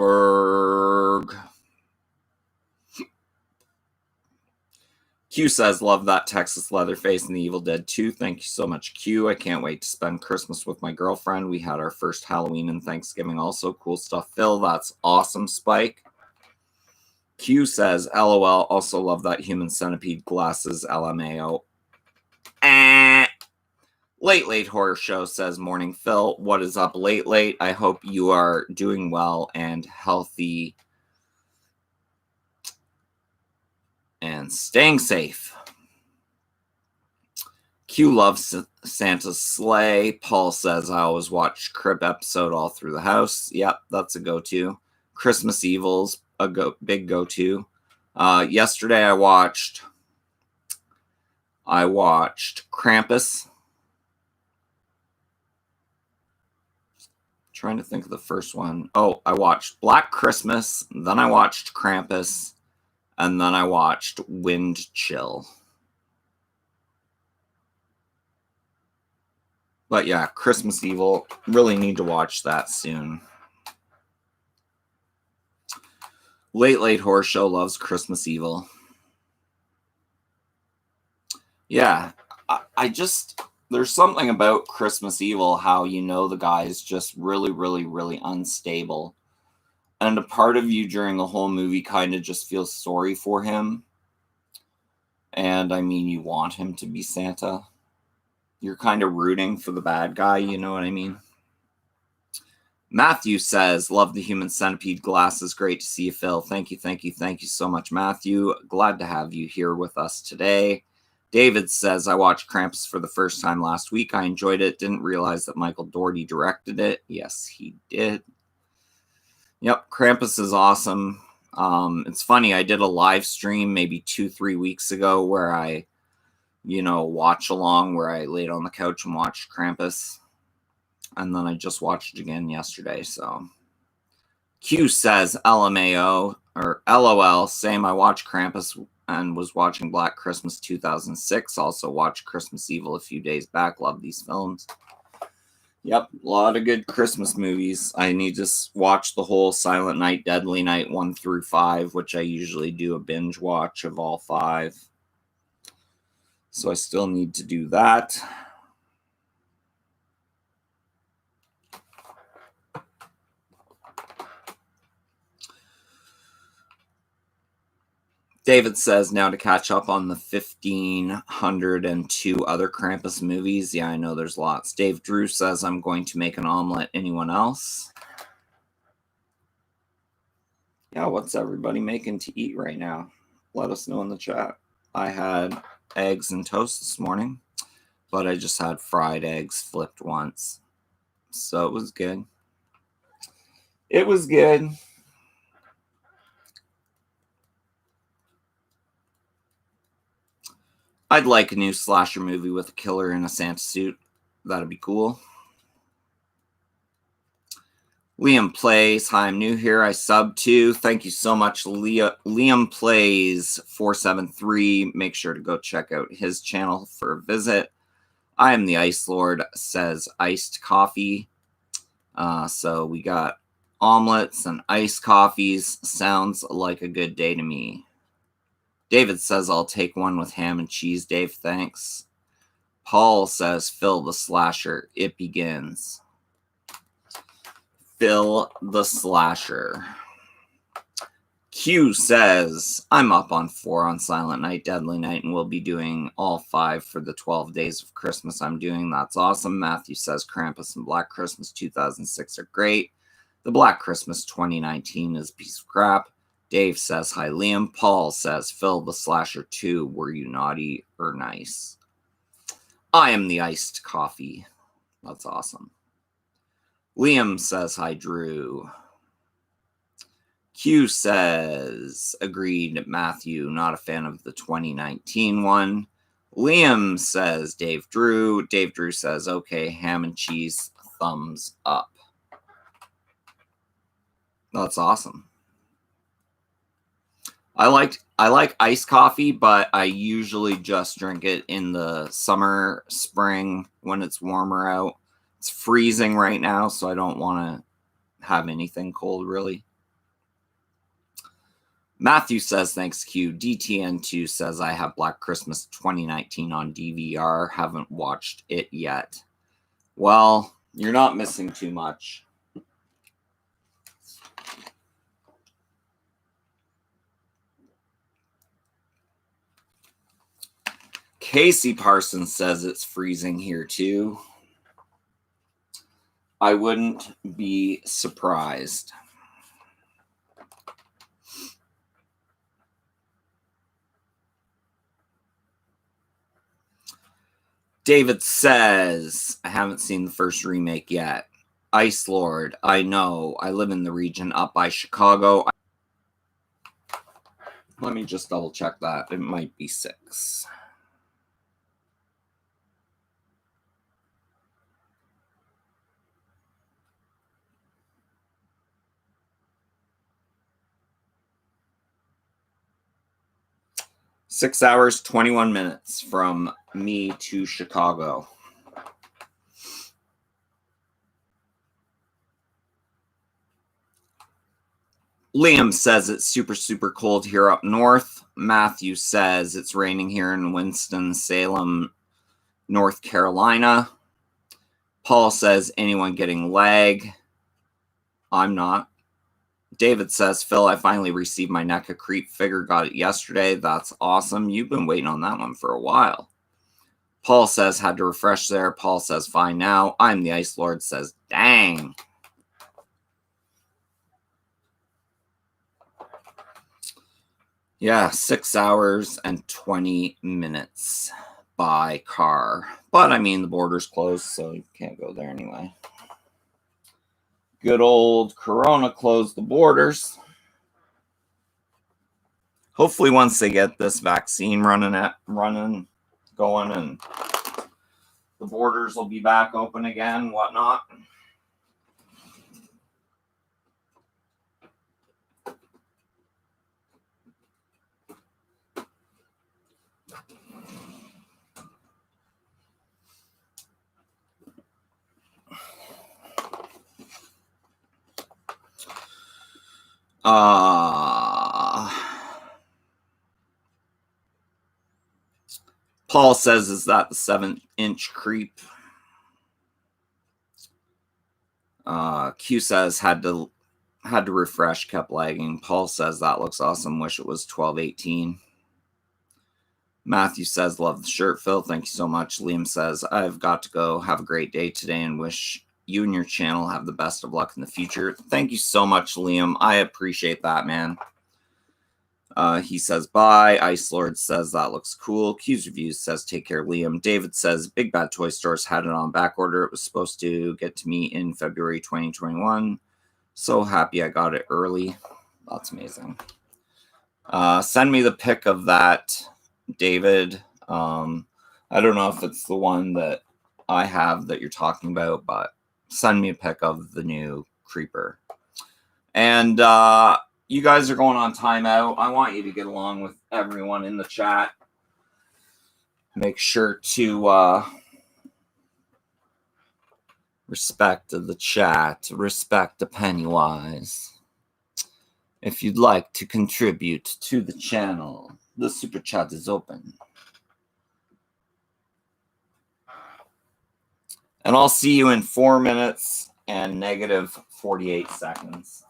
Q says, love that Texas Leatherface and the Evil Dead 2. Thank you so much, Q. I can't wait to spend Christmas with my girlfriend. We had our first Halloween and Thanksgiving also. Cool stuff, Phil. That's awesome, Spike. Q says, LOL. Also love that human centipede glasses, LMAO. Late Horror Show says, morning, Phil. What is up, late? I hope you are doing well and healthy and staying safe. Q loves Santa's Sleigh. Paul says, I always watch Crib episode all through the house. Yep, that's a go-to. Christmas Evil's a big go-to. Yesterday I watched Krampus. Trying to think of the first one. Oh, I watched Black Christmas, then I watched Krampus, and then I watched Wind Chill. But yeah, Christmas Evil. Really need to watch that soon. Late Horror Show loves Christmas Evil. Yeah, I just... There's something about Christmas Evil, how you know the guy is just really, really, really unstable. And a part of you during the whole movie kind of just feels sorry for him. And I mean, you want him to be Santa. You're kind of rooting for the bad guy, you know what I mean? Matthew says, love the human centipede glasses. Great to see you, Phil. Thank you so much, Matthew. Glad to have you here with us today. David says, I watched Krampus for the first time last week. I enjoyed it. Didn't realize that Michael Dougherty directed it. Yes, he did. Yep, Krampus is awesome. It's funny, I did a live stream maybe 2-3 weeks ago where I, watch along, where I laid on the couch and watched Krampus. And then I just watched it again yesterday, so. Q says, LMAO, or LOL, same, I watched Krampus and was watching Black Christmas 2006. Also watched Christmas Evil a few days back. Love these films. Yep, a lot of good Christmas movies. I need to watch the whole Silent Night, Deadly Night 1 through 5, which I usually do a binge watch of all 5. So I still need to do that. David says, now to catch up on the 1,502 other Krampus movies. Yeah, I know there's lots. Dave Drew says, I'm going to make an omelet. Anyone else? Yeah, what's everybody making to eat right now? Let us know in the chat. I had eggs and toast this morning, but I just had fried eggs flipped once. So it was good. It was good. I'd like a new slasher movie with a killer in a Santa suit. That'd be cool. Liam Plays. Hi, I'm new here. I sub too. Thank you so much, Liam Plays 473. Make sure to go check out his channel for a visit. I am the Ice Lord, says iced coffee. So we got omelets and iced coffees. Sounds like a good day to me. David says, I'll take one with ham and cheese, Dave. Thanks. Paul says, Phil the Slasher. It begins. Phil the Slasher. Q says, I'm up on 4 on Silent Night, Deadly Night, and we'll be doing all 5 for the 12 days of Christmas I'm doing. That's awesome. Matthew says, Krampus and Black Christmas 2006 are great. The Black Christmas 2019 is a piece of crap. Dave says, hi, Liam. Paul says, Phil the Slasher 2, were you naughty or nice? I am the iced coffee. That's awesome. Liam says, hi, Drew. Q says, agreed, Matthew, not a fan of the 2019 one. Liam says, Dave Drew. Dave Drew says, okay, ham and cheese, thumbs up. That's awesome. I like iced coffee, but I usually just drink it in the summer, spring, when it's warmer out. It's freezing right now, so I don't want to have anything cold, really. Matthew says, thanks, Q. DTN2 says, I have Black Christmas 2019 on DVR. Haven't watched it yet. Well, you're not missing too much. Casey Parsons says it's freezing here too. I wouldn't be surprised. David says, I haven't seen the first remake yet. Ice Lord, I know. I live in the region up by Chicago. Let me just double check that. It might be 6. Six hours, 21 minutes from me to Chicago. Liam says it's super, super cold here up north. Matthew says it's raining here in Winston-Salem, North Carolina. Paul says, anyone getting lag? I'm not. David says, Phil, I finally received my NECA Creep figure. Got it yesterday. That's awesome. You've been waiting on that one for a while. Paul says, had to refresh there. Paul says, fine now. I'm the Ice Lord says, dang. Yeah, 6 hours and 20 minutes by car. But, I mean, the border's closed, so you can't go there anyway. Good old Corona closed the borders. Hopefully once they get this vaccine going, and the borders will be back open again, whatnot. Paul says, is that the 7-inch creep? Q says, had to refresh, kept lagging. Paul says, that looks awesome. Wish it was 1218. Matthew says, love the shirt, Phil. Thank you so much. Liam says, I've got to go. Have a great day today and wish you and your channel have the best of luck in the future. Thank you so much, Liam. I appreciate that, man. He says, bye. Ice Lord says, that looks cool. Q's Reviews says, take care, Liam. David says, Big Bad Toy Stores had it on back order. It was supposed to get to me in February 2021. So happy I got it early. That's amazing. Send me the pic of that, David. I don't know if it's the one that I have that you're talking about, but send me a pic of the new creeper. And you guys are going on timeout. I want you to get along with everyone in the chat. Make sure to respect the chat, respect the Pennywise. If you'd like to contribute to the channel, the super chat is open. And I'll see you in 4 minutes and negative 48 seconds.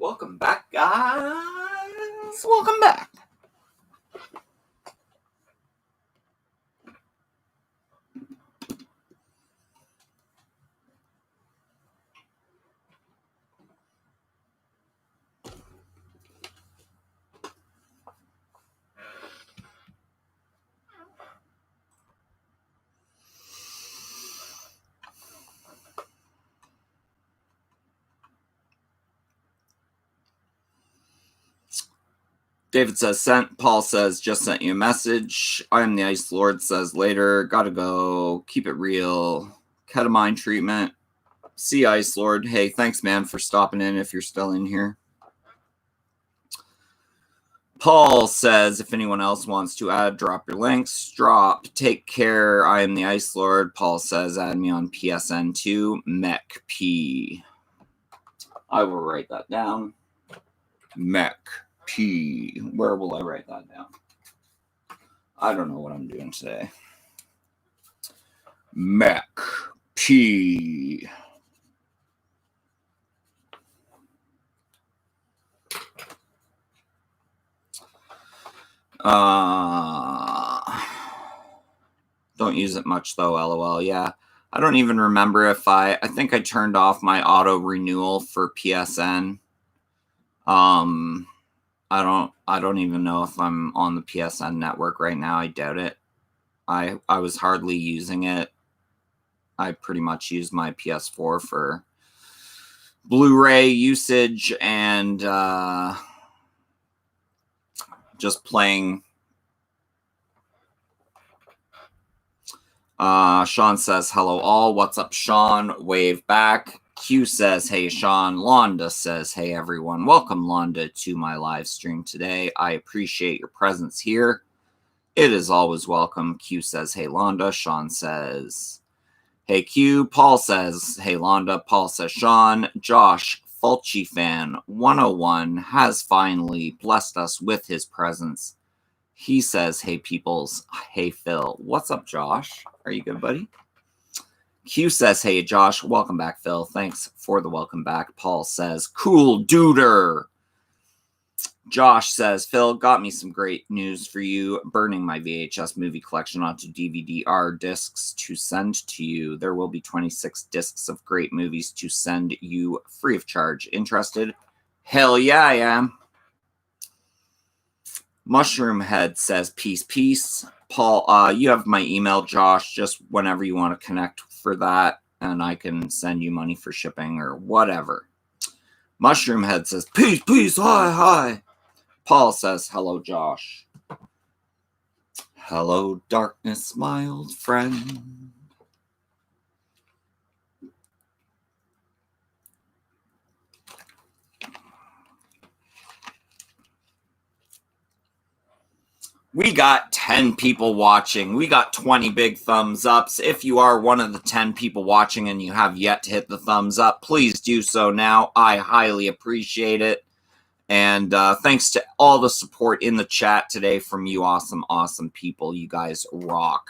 Welcome back, guys. Welcome back. David says, sent. Paul says, just sent you a message. I am the Ice Lord says, later. Gotta go. Keep it real. Ketamine treatment. See Ice Lord. Hey, thanks, man, for stopping in if you're still in here. Paul says, if anyone else wants to add, drop your links. Drop. Take care. I am the Ice Lord. Paul says, add me on PSN2. Mech P. I will write that down. Mech P. Where will I write that down? I don't know what I'm doing today. Mech P. Don't use it much though, LOL. Yeah. I don't even remember if I think I turned off my auto renewal for PSN. I don't even know if I'm on the PSN network right now. I doubt it. I was hardly using it. I pretty much used my PS4 for Blu-ray usage and just playing. Sean says, hello all. What's up, Sean? Wave back. Q says, hey, Sean. Londa says, hey, everyone. Welcome, Londa, to my live stream today. I appreciate your presence here. It is always welcome. Q says, hey, Londa. Sean says, hey, Q. Paul says, hey, Londa. Paul says, Sean. Josh, Fulci fan 101, has finally blessed us with his presence. He says, hey, peoples. Hey, Phil. What's up, Josh? Are you good, buddy? Q says, hey, Josh. Welcome back, Phil. Thanks for the welcome back. Paul says, cool duder. Josh says, Phil, got me some great news for you. Burning my VHS movie collection onto DVD-R discs to send to you. There will be 26 discs of great movies to send you free of charge. Interested? Hell yeah, I am. Mushroom Head says, peace, peace. Paul, you have my email, Josh, just whenever you want to connect for that, and I can send you money for shipping or whatever. Mushroom Head says, peace, peace, hi, hi. Paul says, hello, Josh. Hello, darkness, my old friend. We got 10 people watching. We got 20 big thumbs ups. If you are one of the 10 people watching and you have yet to hit the thumbs up, please do so now. I highly appreciate it. And thanks to all the support in the chat today from you awesome, awesome people. You guys rock.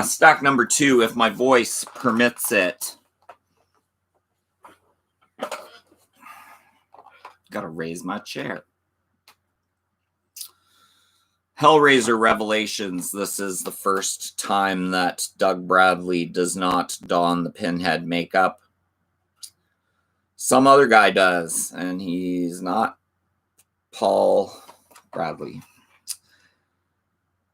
Stack number 2, if my voice permits it. Gotta raise my chair. Hellraiser Revelations. This is the first time that Doug Bradley does not don the Pinhead makeup. Some other guy does, and he's not Paul Bradley.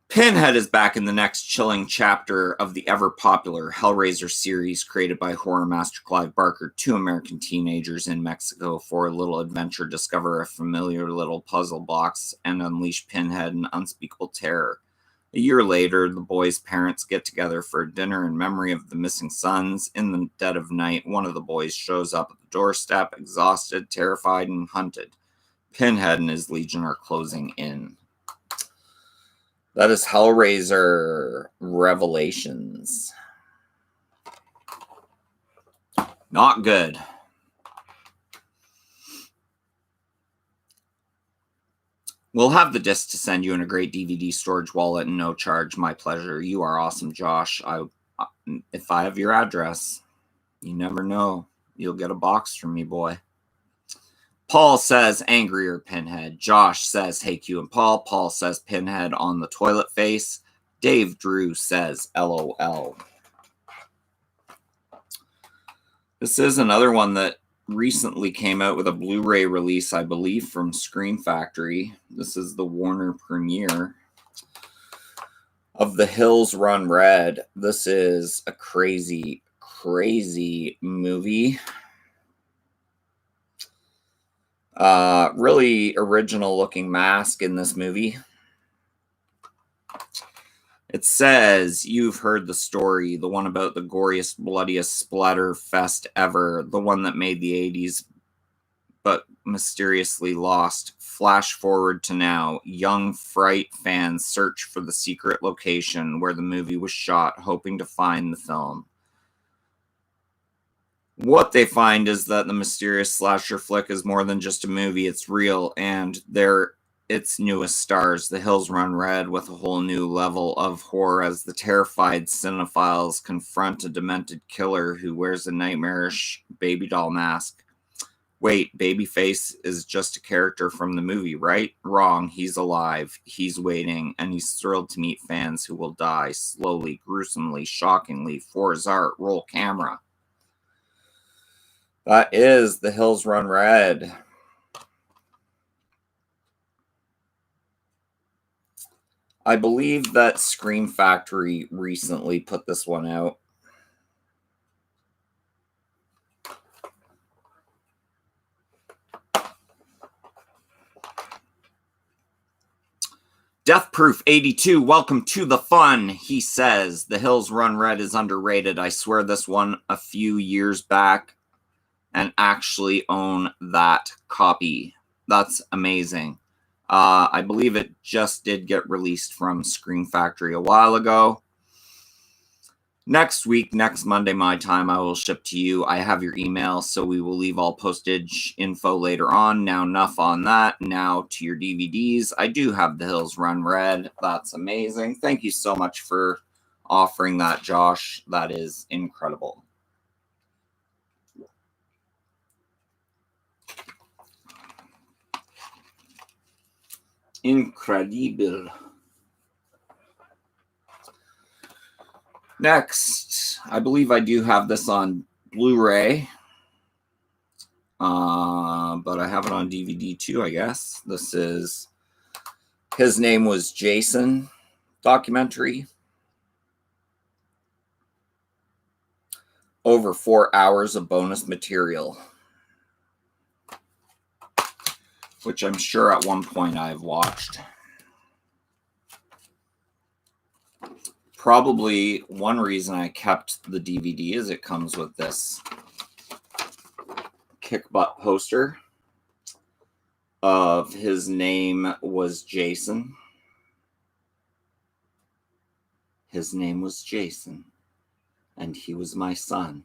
Pinhead is back in the next chilling chapter of the ever-popular Hellraiser series created by horror master Clive Barker. 2 American teenagers in Mexico for a little adventure discover a familiar little puzzle box and unleash Pinhead and unspeakable terror. A year later, the boys' parents get together for a dinner in memory of the missing sons. In the dead of night, one of the boys shows up at the doorstep, exhausted, terrified, and hunted. Pinhead and his legion are closing in. That is Hellraiser Revelations. Not good. We'll have the disc to send you in a great DVD storage wallet and no charge. My pleasure. You are awesome, Josh. If I have your address, you never know. You'll get a box from me, boy. Paul says, angrier Pinhead. Josh says, hey, Q and Paul. Paul says, Pinhead on the toilet face. Dave Drew says, LOL. This is another one that recently came out with a Blu-ray release, I believe, from Scream Factory. This is the Warner premiere of The Hills Run Red. This is a crazy, crazy movie. Really original looking mask in this movie. It says, you've heard the story, the one about the goriest, bloodiest splatter fest ever, the one that made the 80s but mysteriously lost. Flash forward to now. Young Fright fans search for the secret location where the movie was shot, hoping to find the film. What they find is that the mysterious slasher flick is more than just a movie. It's real, and they're its newest stars. The Hills Run Red with a whole new level of horror as the terrified cinephiles confront a demented killer who wears a nightmarish baby doll mask. Wait, Babyface is just a character from the movie, right? Wrong. He's alive. He's waiting, and he's thrilled to meet fans who will die slowly, gruesomely, shockingly for his art. Roll camera. That is The Hills Run Red. I believe that Scream Factory recently put this one out. Death Proof 82, welcome to the fun. He says, The Hills Run Red is underrated. I swear this one a few years back and actually own that copy. That's amazing. I believe it just did get released from Scream Factory a while ago. Next week, next Monday, my time, I will ship to you. I have your email, so we will leave all postage info later on. Now, enough on that. Now to your DVDs. I do have The Hills Run Red. That's amazing. Thank you so much for offering that, Josh. That is incredible. Incredible. Next, I believe I do have this on Blu-ray, but I have it on DVD too, I guess. This is His Name Was Jason documentary. Over 4 hours of bonus material, which I'm sure at one point I've watched. Probably one reason I kept the DVD is it comes with this kick butt poster of His Name Was Jason. His name was Jason, and he was my son.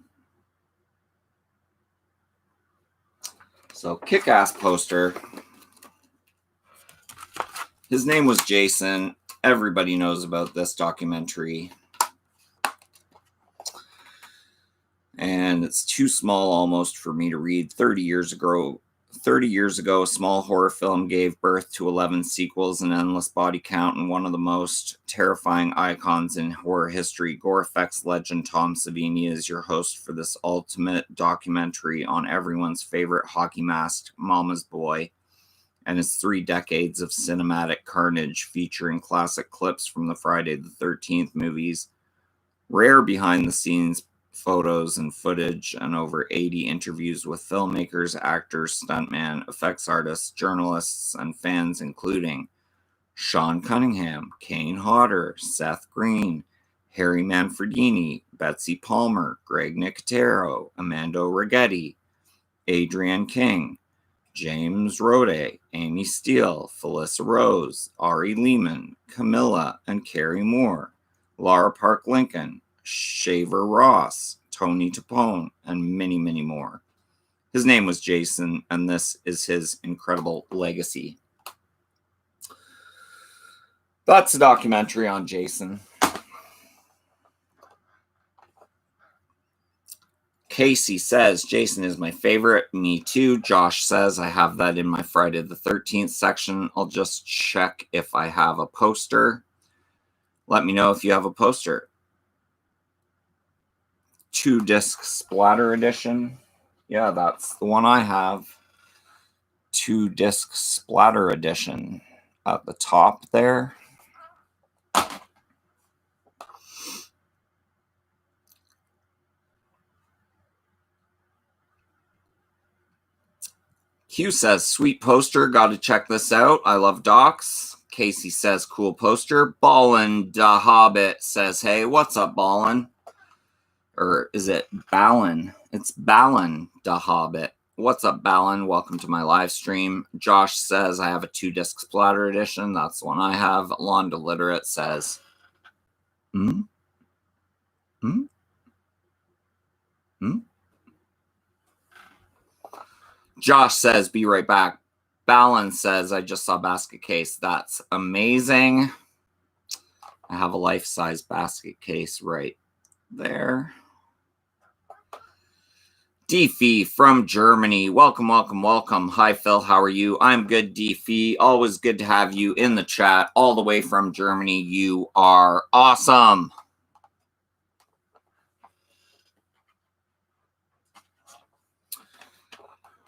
So, kick-ass poster. His Name Was Jason. Everybody knows about this documentary. And it's too small almost for me to read. 30 years ago, a small horror film gave birth to 11 sequels, an endless body count, and one of the most terrifying icons in horror history. Gore Effects legend Tom Savini is your host for this ultimate documentary on everyone's favorite hockey masked mama's boy and his 3 decades of cinematic carnage, featuring classic clips from the Friday the 13th movies, rare behind-the-scenes photos and footage, and over 80 interviews with filmmakers, actors, stuntmen, effects artists, journalists, and fans, including Sean Cunningham, Kane Hodder, Seth Green, Harry Manfredini, Betsy Palmer, Greg Nicotero, Amando Righetti, Adrienne King, James Rode, Amy Steele, Felissa Rose, Ari Lehman, Camilla and Carrie Moore, Laura Park Lincoln, Shaver Ross, Tony Topone, and many, many more. His name was Jason, and this is his incredible legacy. That's a documentary on Jason. Casey says, Jason is my favorite. Me too. Josh says, I have that in my Friday the 13th section. I'll just check if I have a poster. Let me know if you have a poster. 2-disc splatter edition. Yeah, that's the one I have. 2-disc splatter edition at the top there. Q says, sweet poster. Got to check this out. I love docs. Casey says, cool poster. Ballin da Hobbit says, hey, what's up, Ballin? Or is it Ballin? It's Ballin da Hobbit. What's up, Ballin? Welcome to my live stream. Josh says, I have a 2-disc splatter edition. That's the one I have. Londa Literate says, Josh says, be right back. Ballin says, I just saw basket case. That's amazing. I have a life-size basket case right there. Deefy from Germany. Welcome, welcome, welcome. Hi, Phil. How are you? I'm good, Deefy. Always good to have you in the chat all the way from Germany. You are awesome.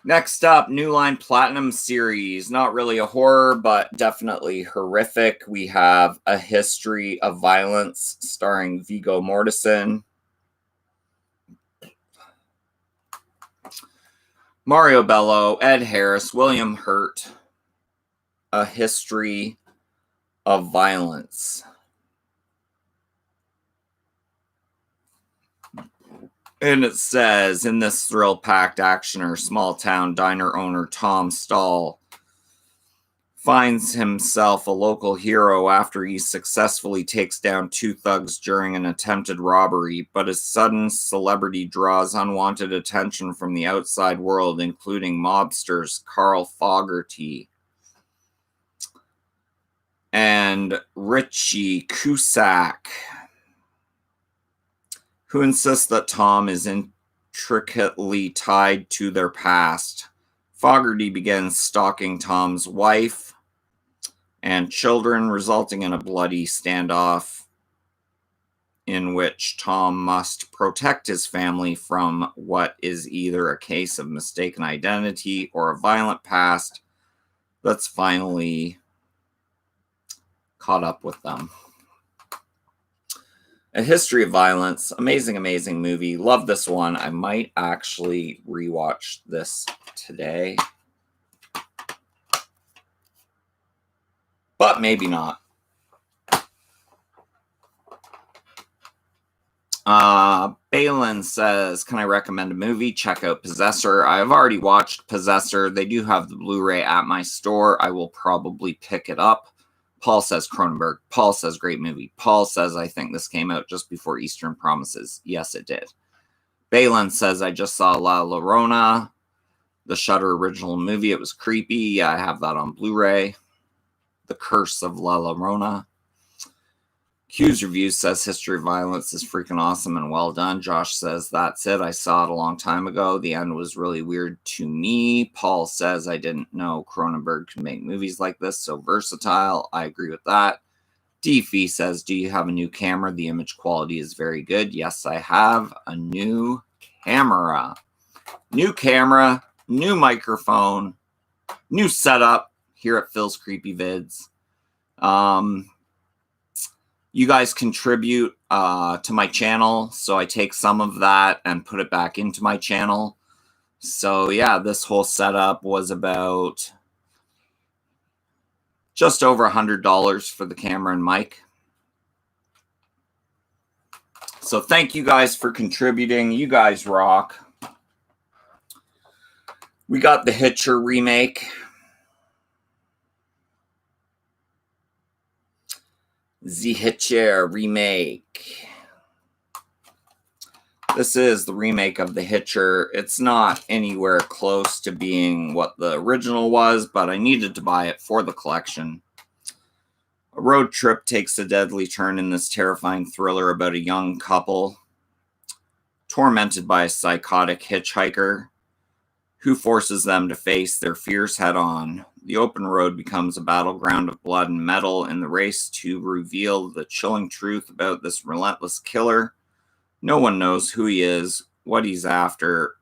Next up, New Line Platinum Series. Not really a horror, but definitely horrific. We have A History of Violence starring Viggo Mortensen. Mario Bello, Ed Harris, William Hurt. A History of Violence. And it says, in this thrill-packed actioner, small-town diner owner Tom Stahl finds himself a local hero after he successfully takes down 2 thugs during an attempted robbery, but his sudden celebrity draws unwanted attention from the outside world, including mobsters Carl Fogarty and Richie Cusack, who insists that Tom is intricately tied to their past. Fogarty begins stalking Tom's wife and children, resulting in a bloody standoff in which Tom must protect his family from what is either a case of mistaken identity or a violent past that's finally caught up with them. A History of Violence. Amazing, amazing movie. Love this one. I might actually rewatch this today. But maybe not. Balin says, can I recommend a movie? Check out Possessor. I've already watched Possessor. They do have the Blu-ray at my store. I will probably pick it up. Paul says Cronenberg. Paul says great movie. Paul says I think this came out just before Eastern Promises. Yes, it did. Balin says I just saw La Llorona, the Shudder original movie. It was creepy. Yeah, I have that on Blu-ray. The Curse of La Llorona. Q's Review says History of Violence is freaking awesome and well done. Josh says that's it. I saw it a long time ago. The end was really weird to me. Paul says I didn't know Cronenberg could make movies like this. So versatile. I agree with that. Deefy says, do you have a new camera? The image quality is very good. Yes, I have a new camera. New camera, new microphone, new setup here at Phil's Creepy Vids. You guys contribute to my channel, so I take some of that and put it back into my channel. So yeah, this whole setup was about just over $100 for the camera and mic. So thank you guys for contributing. You guys rock. We got the Hitcher remake. The Hitcher remake. This is the remake of The Hitcher. It's not anywhere close to being what the original was, but I needed to buy it for the collection. A road trip takes a deadly turn in this terrifying thriller about a young couple tormented by a psychotic hitchhiker who forces them to face their fears head on. The open road becomes a battleground of blood and metal in the race to reveal the chilling truth about this relentless killer. No one knows who he is, what he's after,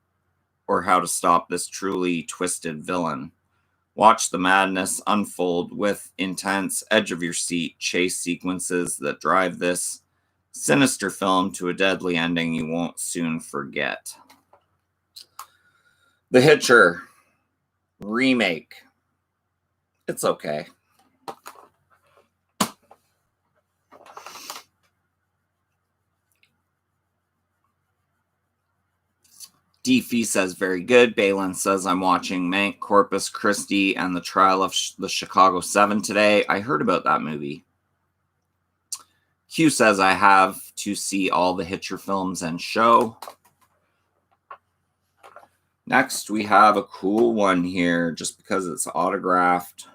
or how to stop this truly twisted villain. Watch the madness unfold with intense, edge-of-your-seat chase sequences that drive this sinister film to a deadly ending you won't soon forget. The Hitcher remake. It's okay. Deefy says very good. Balin says I'm watching Mank, Corpus Christi, and the Trial of the Chicago 7 today. I heard about that movie. Q says I have to see all the Hitcher films and show. Next, we have a cool one here just because it's autographed.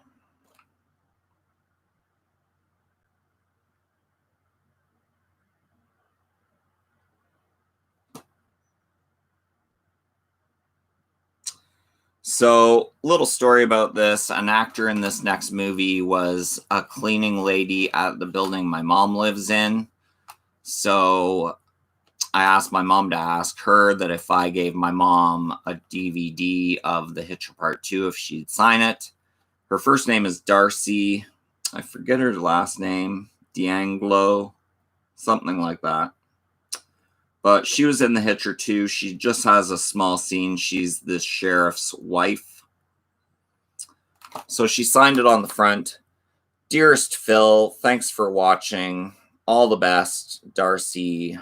So, little story about this. An actor in this next movie was a cleaning lady at the building my mom lives in. So, I asked my mom to ask her that if I gave my mom a DVD of The Hitcher Part 2, if she'd sign it. Her first name is Darcy. I forget her last name. D'Angelo. Something like that. But she was in The Hitcher too. She just has a small scene. She's the sheriff's wife. So she signed it on the front. Dearest Phil, thanks for watching. All the best, Darcy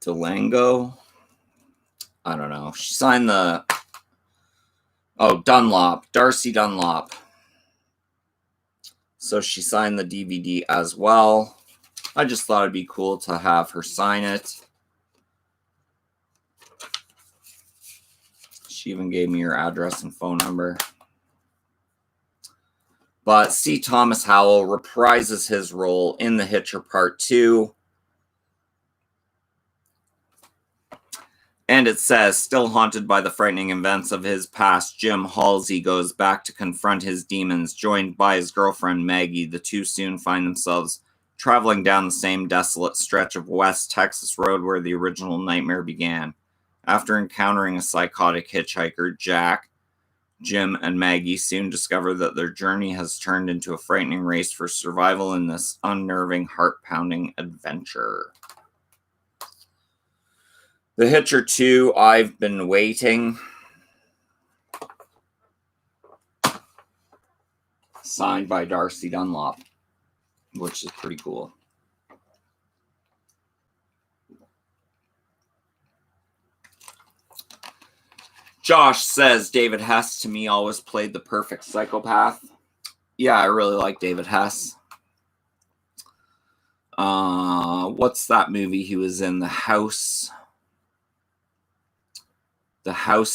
Delango. I don't know. She signed the... Oh, Dunlop. Darcy Dunlop. So she signed the DVD as well. I just thought it'd be cool to have her sign it. She even gave me her address and phone number. But C. Thomas Howell reprises his role in The Hitcher Part 2. And it says, still haunted by the frightening events of his past, Jim Halsey goes back to confront his demons. Joined by his girlfriend Maggie, the two soon find themselves traveling down the same desolate stretch of West Texas Road where the original nightmare began. After encountering a psychotic hitchhiker, Jack, Jim, and Maggie soon discover that their journey has turned into a frightening race for survival in this unnerving, heart-pounding adventure. The Hitcher 2, I've been waiting. Signed by Darcy Dunlop, which is pretty cool. Josh says David Hess to me always played the perfect psychopath. Yeah, I really like David Hess. What's that movie he was in? The House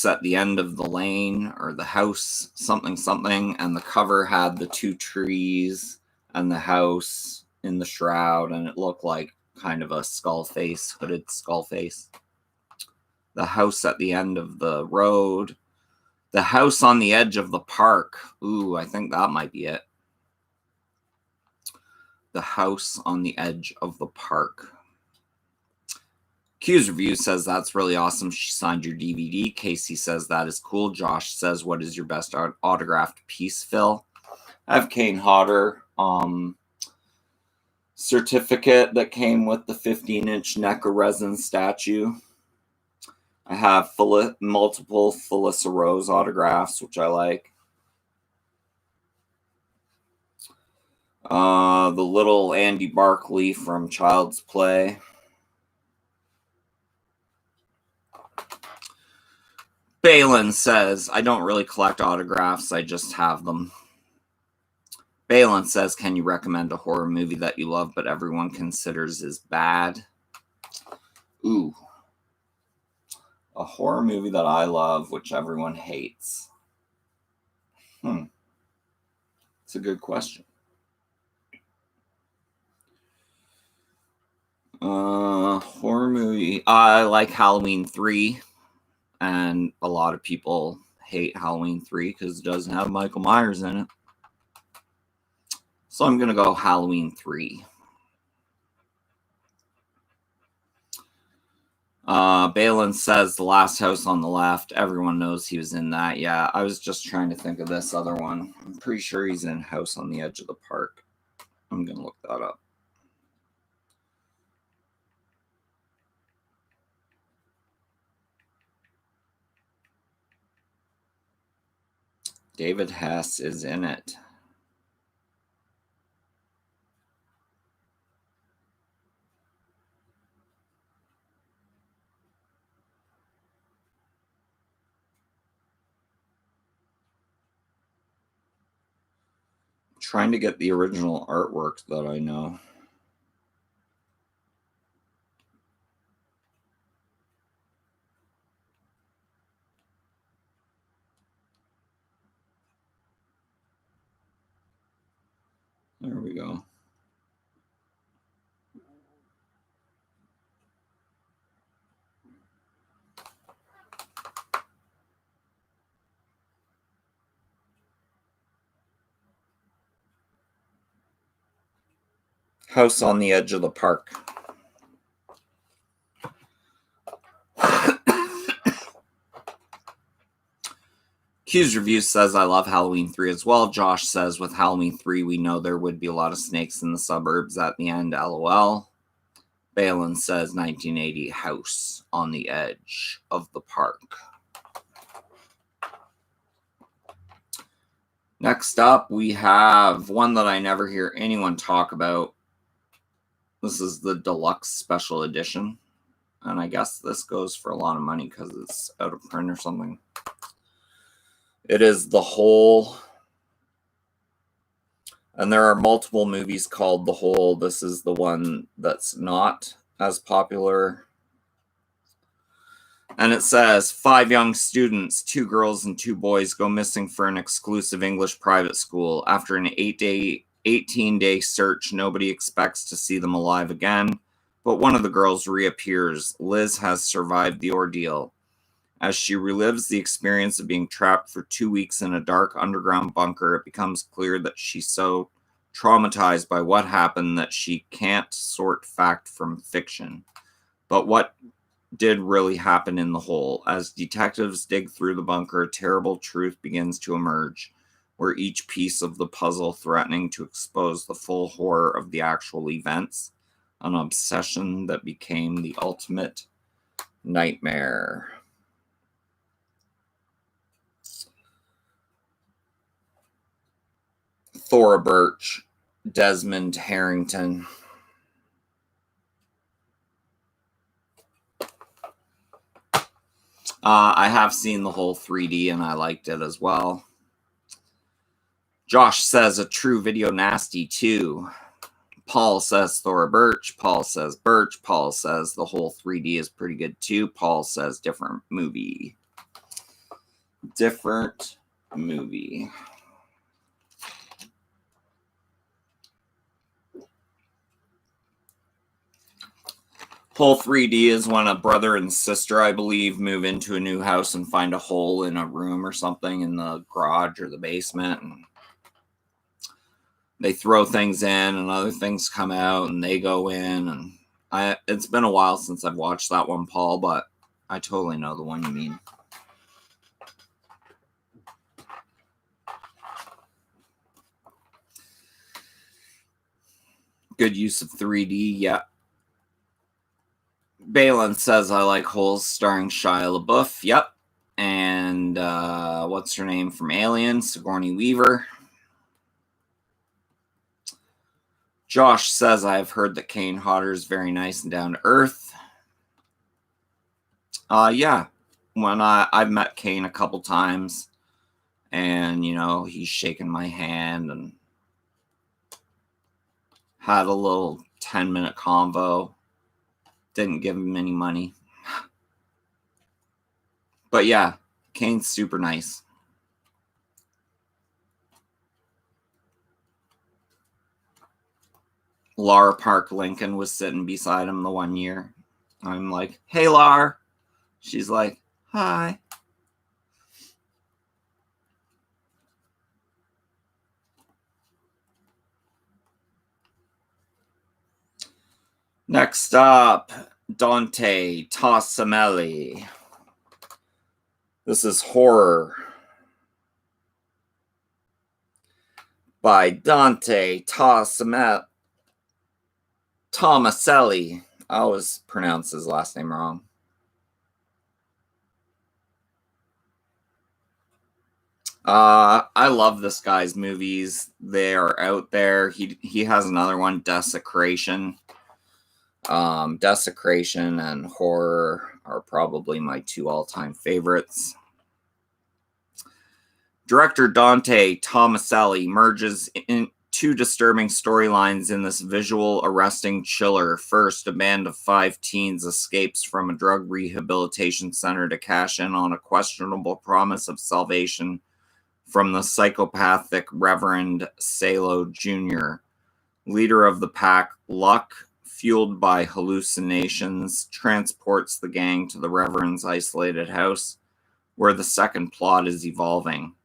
at the End of the Lane, or The House something something, and the cover had the two trees and the house in the shroud, and it looked like kind of a skull face, hooded skull face. The House at the End of the Road. The House on the Edge of the Park. Ooh, I think that might be it. The House on the Edge of the Park. Q's review says that's really awesome. She signed your DVD. Casey says that is cool. Josh says, what is your best autographed piece, Phil? I have Kane Hodder certificate that came with the 15-inch NECA resin statue. I have multiple Felissa Rose autographs, which I like. The little Andy Barkley from Child's Play. Balin says, I don't really collect autographs, I just have them. Balin says, can you recommend a horror movie that you love but everyone considers is bad? Ooh. A horror movie that I love, which everyone hates. It's a good question. Horror movie. I like Halloween 3, and a lot of people hate Halloween 3 because it doesn't have Michael Myers in it. So I'm going to go Halloween 3. Balin says The Last House on the Left. Everyone knows he was in that. Yeah, I was just trying to think of this other one. I'm pretty sure he's in House on the Edge of the Park. I'm going to look that up. David Hess is in it. Trying to get the original artwork that I know. There we go. House on the Edge of the Park. Q's Review says, I love Halloween 3 as well. Josh says, with Halloween 3, we know there would be a lot of snakes in the suburbs at the end, LOL. Balin says, 1980 House on the Edge of the Park. Next up, we have one that I never hear anyone talk about. This is the deluxe special edition. And I guess this goes for a lot of money because it's out of print or something. It is The Hole. And there are multiple movies called The Hole. This is the one that's not as popular. And it says, 5 young students, 2 girls and 2 boys, go missing for an exclusive English private school. After an 18-day search, nobody expects to see them alive again. But one of the girls reappears. Liz has survived the ordeal. As she relives the experience of being trapped for 2 weeks in a dark underground bunker, it becomes clear that she's so traumatized by what happened that she can't sort fact from fiction. But what did really happen in the hole? As detectives dig through the bunker, a terrible truth begins to emerge, where each piece of the puzzle threatening to expose the full horror of the actual events, an obsession that became the ultimate nightmare. Thora Birch, Desmond Harrington. I have seen the whole 3D and I liked it as well. Josh says a true video nasty too. Paul says Thora Birch. Paul says Birch. Paul says the whole 3D is pretty good too. Paul says different movie. Different movie. Hole 3D is when a brother and sister, I believe, move into a new house and find a hole in a room or something in the garage or the basement. And they throw things in and other things come out and they go in. And it's been a while since I've watched that one, Paul, but I totally know the one you mean. Good use of 3D, yeah. Balin says, I like Holes starring Shia LaBeouf. Yep. And what's her name from Alien? Sigourney Weaver. Josh says, I've heard that Kane Hodder is very nice and down to earth. Yeah. When I've met Kane a couple times, and, you know, he's shaking my hand and had a little 10-minute convo. Didn't give him any money. But yeah, Kane's super nice. Laura Park Lincoln was sitting beside him the one year. I'm like, hey, Lar. She's like, hi. Next up, Dante Tossamelli. This is Horror by Dante Tomaselli. I always pronounce his last name wrong. I love this guy's movies. They are out there. He has another one, Desecration. Desecration and Horror are probably my two all-time favorites. Director Dante Tomaselli merges in two disturbing storylines in this visual arresting chiller. First, a band of 5 teens escapes from a drug rehabilitation center to cash in on a questionable promise of salvation from the psychopathic Reverend Salo Jr. Leader of the pack, Luck, fueled by hallucinations, transports the gang to the Reverend's isolated house, where the second plot is evolving.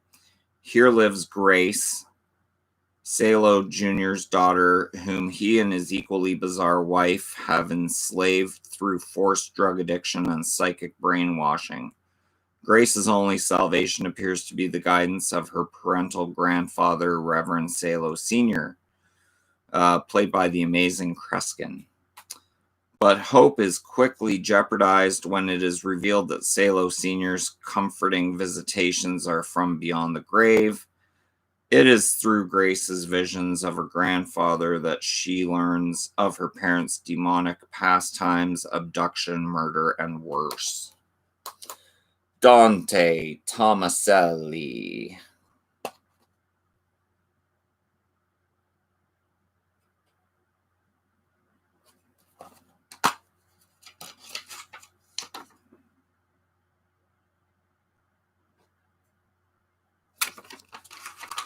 Here lives Grace, Salo Jr.'s daughter, whom he and his equally bizarre wife have enslaved through forced drug addiction and psychic brainwashing. Grace's only salvation appears to be the guidance of her parental grandfather, Reverend Salo Sr., played by the amazing Kreskin. But hope is quickly jeopardized when it is revealed that Salo Sr.'s comforting visitations are from beyond the grave. It is through Grace's visions of her grandfather that she learns of her parents' demonic pastimes, abduction, murder, and worse. Dante Tomaselli.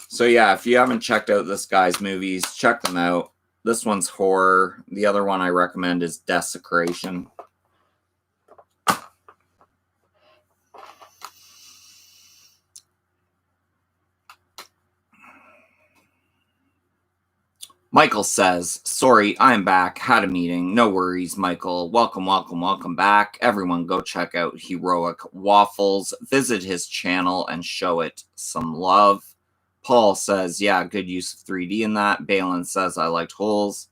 So yeah, if you haven't checked out this guy's movies, check them out. This one's Horror. The other one I recommend is Desecration. Michael says, sorry, I'm back. Had a meeting. No worries, Michael. Welcome back. Everyone go check out Heroic Waffles. Visit his channel and show it some love. Paul says, yeah, good use of 3D in that. Balin says, I liked Holes.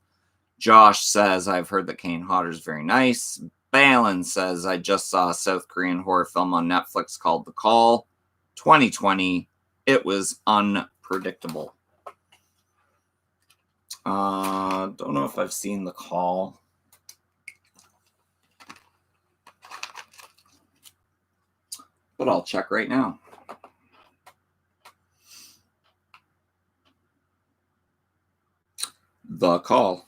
Josh says, I've heard that Kane Hodder's very nice. Balin says, I just saw a South Korean horror film on Netflix called The Call. 2020. It was unpredictable. Don't know if I've seen The Call. But I'll check right now. The Call.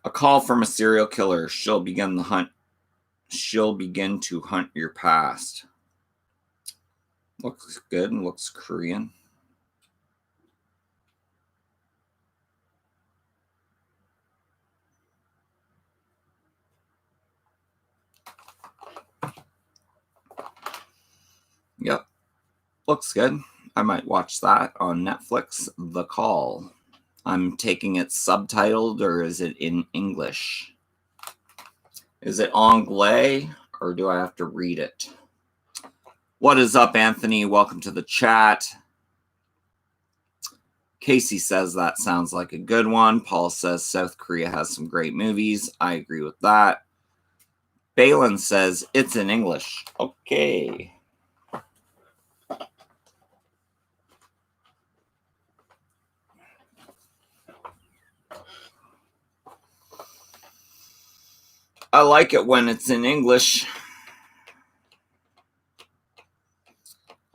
A call from a serial killer. She'll begin the hunt. She'll begin to hunt your past. Looks good and looks Korean. Yep. Looks good. I might watch that on Netflix. The Call. I'm taking it subtitled, or is it in English? Is it Anglais, or do I have to read it? What is up, Anthony? Welcome to the chat. Casey says that sounds like a good one. Paul says South Korea has some great movies. I agree with that. Balin says it's in English. Okay. I like it when it's in English.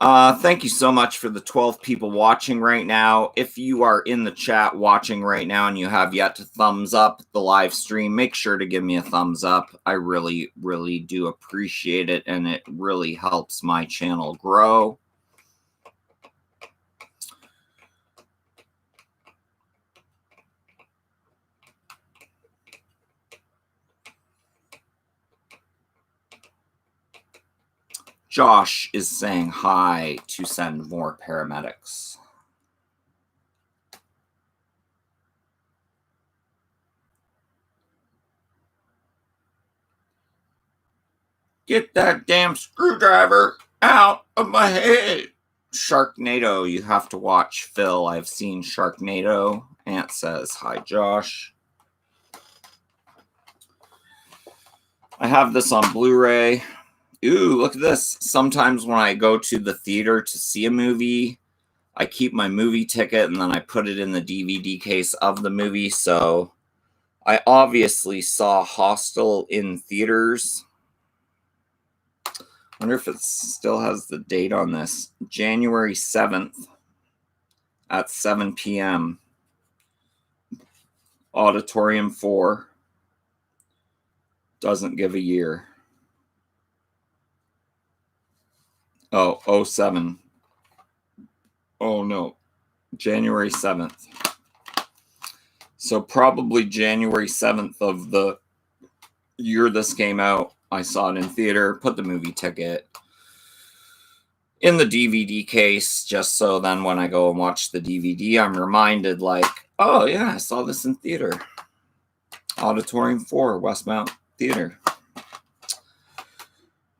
Thank you so much for the 12 people watching right now. If you are in the chat watching right now and you have yet to thumbs up the live stream, make sure to give me a thumbs up. I really, really do appreciate it, and it really helps my channel grow. Josh is saying hi to send more paramedics. Get that damn screwdriver out of my head. Sharknado, you have to watch, Phil. I've seen Sharknado. Ant says, hi, Josh. I have this on Blu-ray. Ooh, look at this. Sometimes when I go to the theater to see a movie, I keep my movie ticket and then I put it in the DVD case of the movie. So I obviously saw Hostel in theaters. Wonder if it still has the date on this. January 7th at 7 p.m. Auditorium 4. Doesn't give a year. Oh, 07. Oh, no. January 7th. So probably January 7th of the year this came out. I saw it in theater, put the movie ticket in the DVD case, just so then when I go and watch the DVD, I'm reminded, like, oh, yeah, I saw this in theater. Auditorium 4, Westmount Theater.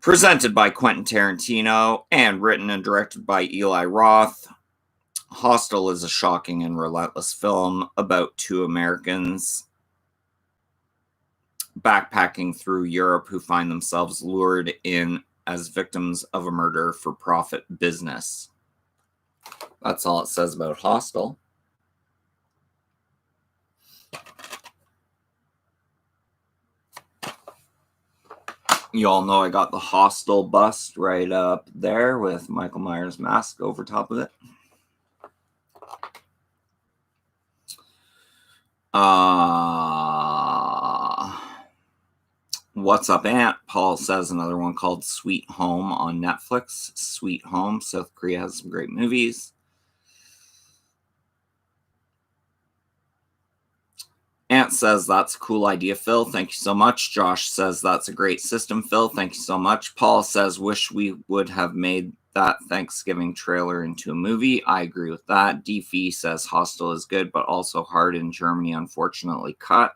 Presented by Quentin Tarantino and written and directed by Eli Roth. Hostel is a shocking and relentless film about two Americans backpacking through Europe who find themselves lured in as victims of a murder-for-profit business. That's all it says about Hostel. You all know I got the Hostel bust right up there with Michael Myers' mask over top of it. What's Up, Ant? Paul says another one called Sweet Home on Netflix. Sweet Home. South Korea has some great movies. Ant says that's a cool idea, Phil. Thank you so much. Josh says that's a great system, Phil. Thank you so much. Paul says wish we would have made that Thanksgiving trailer into a movie. I agree with that. DFE says Hostel is good, but also hard in Germany, unfortunately cut.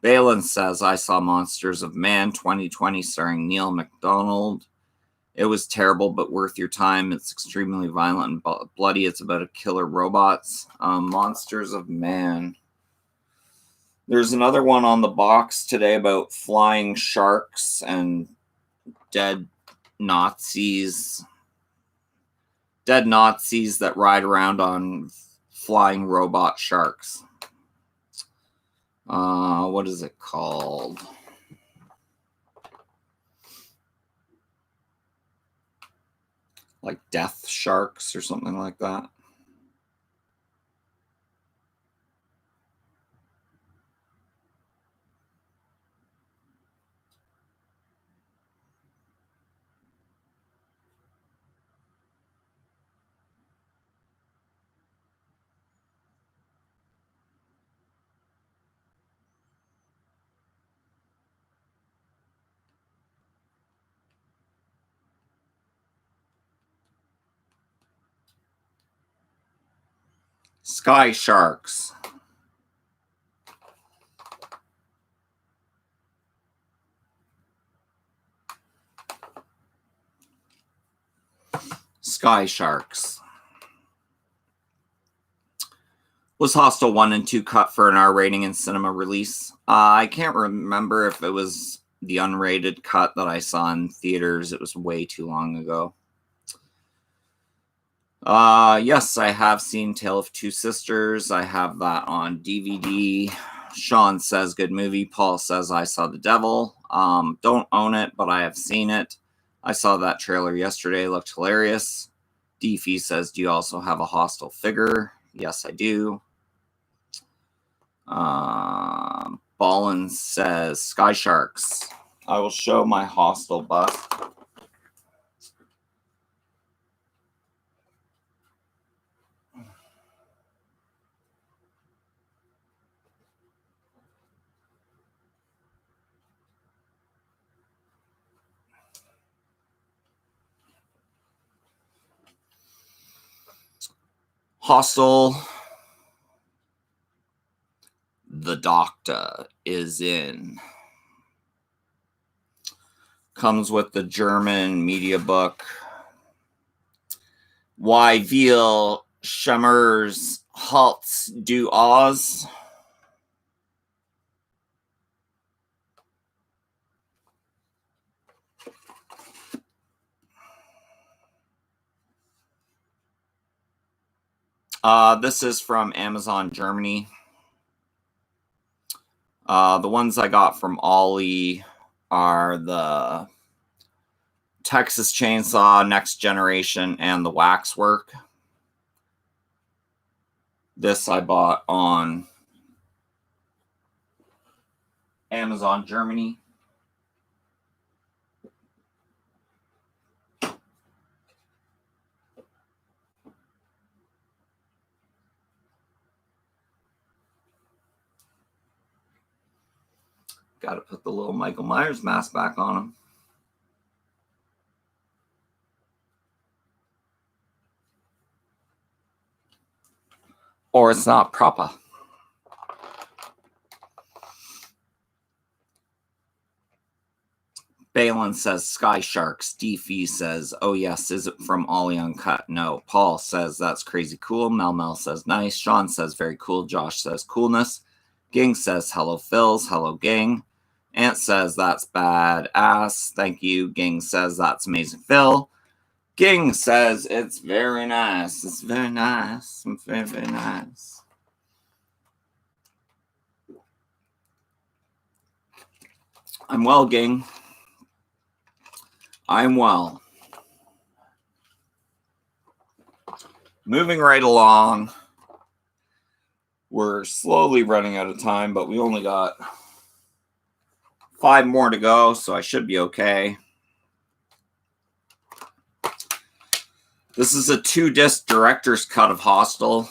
Balin says I saw Monsters of Man 2020 starring Neil MacDonald. It was terrible, but worth your time. It's extremely violent and bloody. It's about a killer robots. Monsters of Man. There's another one on the box today about flying sharks and dead Nazis. Dead Nazis that ride around on flying robot sharks. What is it called? Like Death Sharks or something like that. Sky Sharks. Sky Sharks. Was Hostel 1 and 2 cut for an R rating and cinema release? I can't remember if it was the unrated cut that I saw in theaters. It was way too long ago. Yes, I have seen Tale of Two Sisters. I have that on DVD. Sean says good movie. Paul says I saw The Devil. Don't own it, but I have seen it. I saw that trailer yesterday. Looked hilarious. Deefy says, do you also have a Hostel figure? Yes, I do. Ballin says, Sky Sharks. I will show my Hostel bust. Hostel. The Doctor is in. Comes with the German media book. Why Veal Schemmers Halts du Oz. This is from Amazon Germany. The ones I got from Ollie are the Texas Chainsaw Next Generation and the Waxwork. This I bought on Amazon Germany. Got to put the little Michael Myers mask back on him. Or it's not proper. Balin says Sky Sharks. Deefy says, oh yes, is it from Ollie Uncut? No. Paul says that's crazy cool. Mel says nice. Sean says very cool. Josh says coolness. Ging says hello Phils. Hello Ging. Ant says that's bad ass. Thank you. Ging says that's amazing Phil. Ging says it's very nice. It's very nice. It's very, very nice. I'm well, Ging. I'm well. Moving right along. We're slowly running out of time, but we only got 5 more to go, so I should be okay. This is a 2-disc director's cut of Hostel.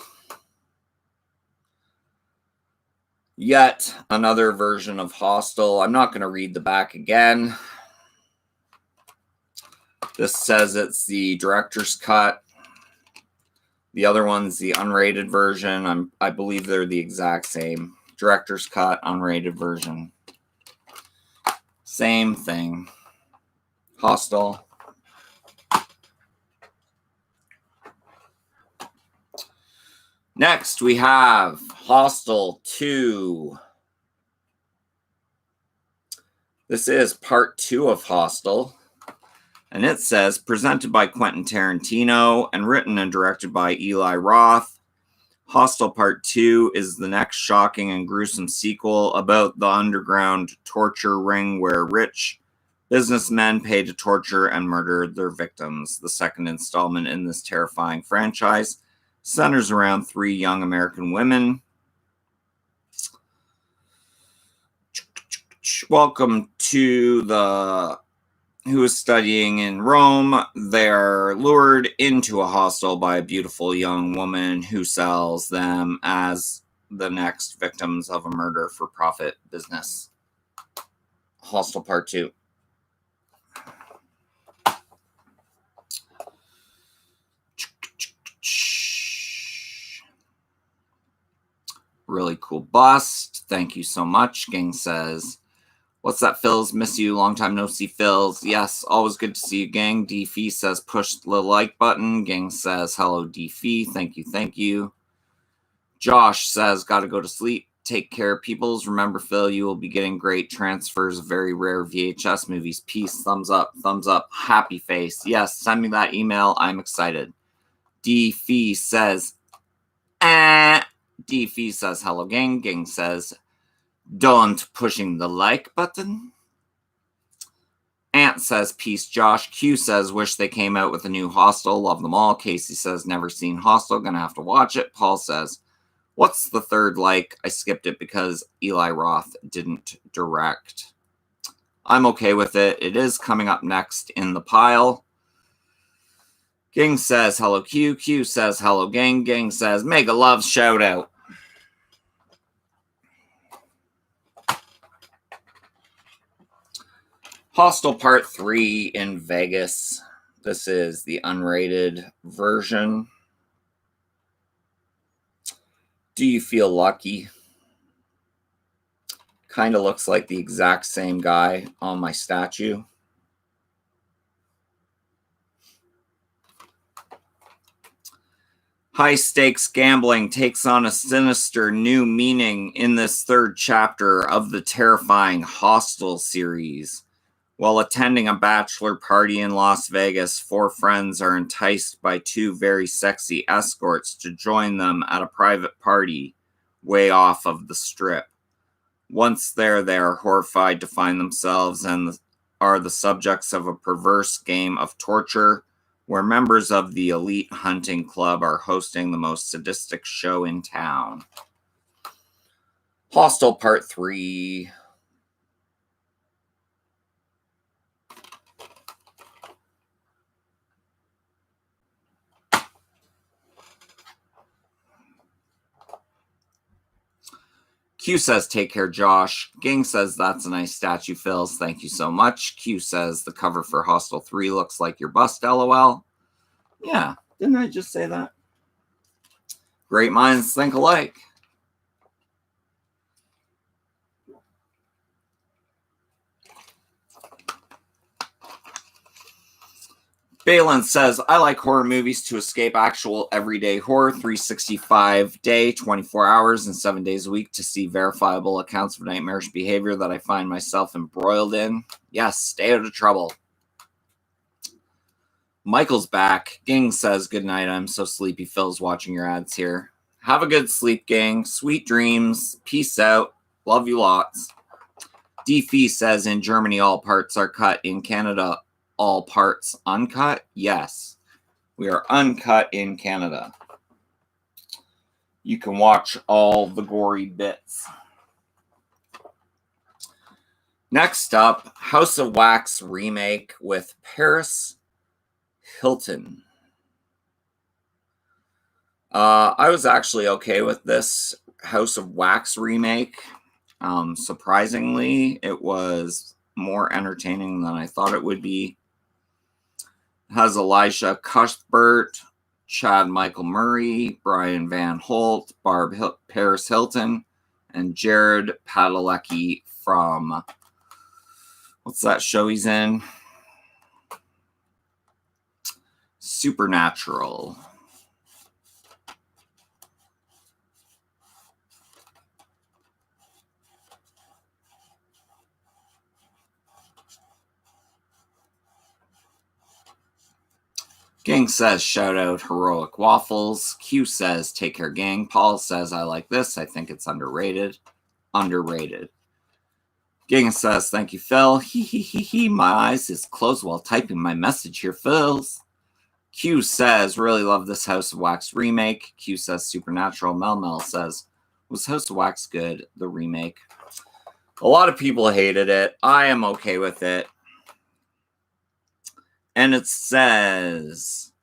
Yet another version of Hostel. I'm not going to read the back again. This says it's the director's cut. The other one's the unrated version. I believe they're the exact same. Director's cut, unrated version. Same thing. Hostel. Next, we have Hostel 2. This is part 2 of Hostel. And it says, presented by Quentin Tarantino and written and directed by Eli Roth. Hostel Part 2 is the next shocking and gruesome sequel about the underground torture ring where rich businessmen pay to torture and murder their victims. The second installment in this terrifying franchise centers around 3 young American women. Welcome to the... who is studying in Rome. They're lured into a hostel by a beautiful young woman who sells them as the next victims of a murder for profit business. Hostel Part 2. Really cool bust. Thank you so much. Gang says, what's that, Phils? Miss you. Long time no see, Phils. Yes, always good to see you, gang. DFee says, push the like button. Gang says, hello, DFee. Thank you, thank you. Josh says, gotta go to sleep. Take care, peoples. Remember, Phil, you will be getting great transfers of very rare VHS movies. Peace. Thumbs up. Thumbs up. Happy face. Yes, send me that email. I'm excited. DFee says, DFee says, hello, gang. Gang says, don't pushing the like button. Ant says, peace, Josh. Q says, wish they came out with a new Hostel. Love them all. Casey says, never seen Hostel. Gonna have to watch it. Paul says, what's the third like? I skipped it because Eli Roth didn't direct. I'm okay with it. It is coming up next in the pile. Ging says, hello, Q. Q says, hello, gang. Gang says, mega love, shout out. Hostel Part 3 in Vegas. This is the unrated version. Do you feel lucky? Kind of looks like the exact same guy on my statue. High stakes gambling takes on a sinister new meaning in this third chapter of the terrifying Hostel series. While attending a bachelor party in Las Vegas, 4 friends are enticed by 2 very sexy escorts to join them at a private party way off of the strip. Once there, they are horrified to find themselves and are the subjects of a perverse game of torture where members of the elite hunting club are hosting the most sadistic show in town. Hostel Part 3. Q says, take care, Josh. Ging says, that's a nice statue, Phils. Thank you so much. Q says, the cover for Hostel 3 looks like your bust, LOL. Yeah, didn't I just say that? Great minds think alike. Balin says, I like horror movies to escape actual everyday horror, 365 day, 24 hours, and 7 days a week to see verifiable accounts of nightmarish behavior that I find myself embroiled in. Yes, stay out of trouble. Michael's back. Ging says, good night. I'm so sleepy. Phil's watching your ads here. Have a good sleep, gang. Sweet dreams. Peace out. Love you lots. DFee says, in Germany, all parts are cut. In Canada, all parts uncut? Yes. We are uncut in Canada. You can watch all the gory bits. Next up, House of Wax remake with Paris Hilton. I was actually okay with this House of Wax remake. Surprisingly, it was more entertaining than I thought it would be. It has Elijah Cuthbert, Chad Michael Murray, Brian Van Holt, Paris Hilton, and Jared Padalecki from, what's that show he's in? Supernatural. Gang says, shout out Heroic Waffles. Q says, take care, gang. Paul says, I like this. I think it's underrated. Underrated. Gang says, thank you, Phil. He. My eyes is closed while typing my message here, Phils. Q says, really love this House of Wax remake. Q says, supernatural. Mel says, was House of Wax good, the remake? A lot of people hated it. I am okay with it. And it says,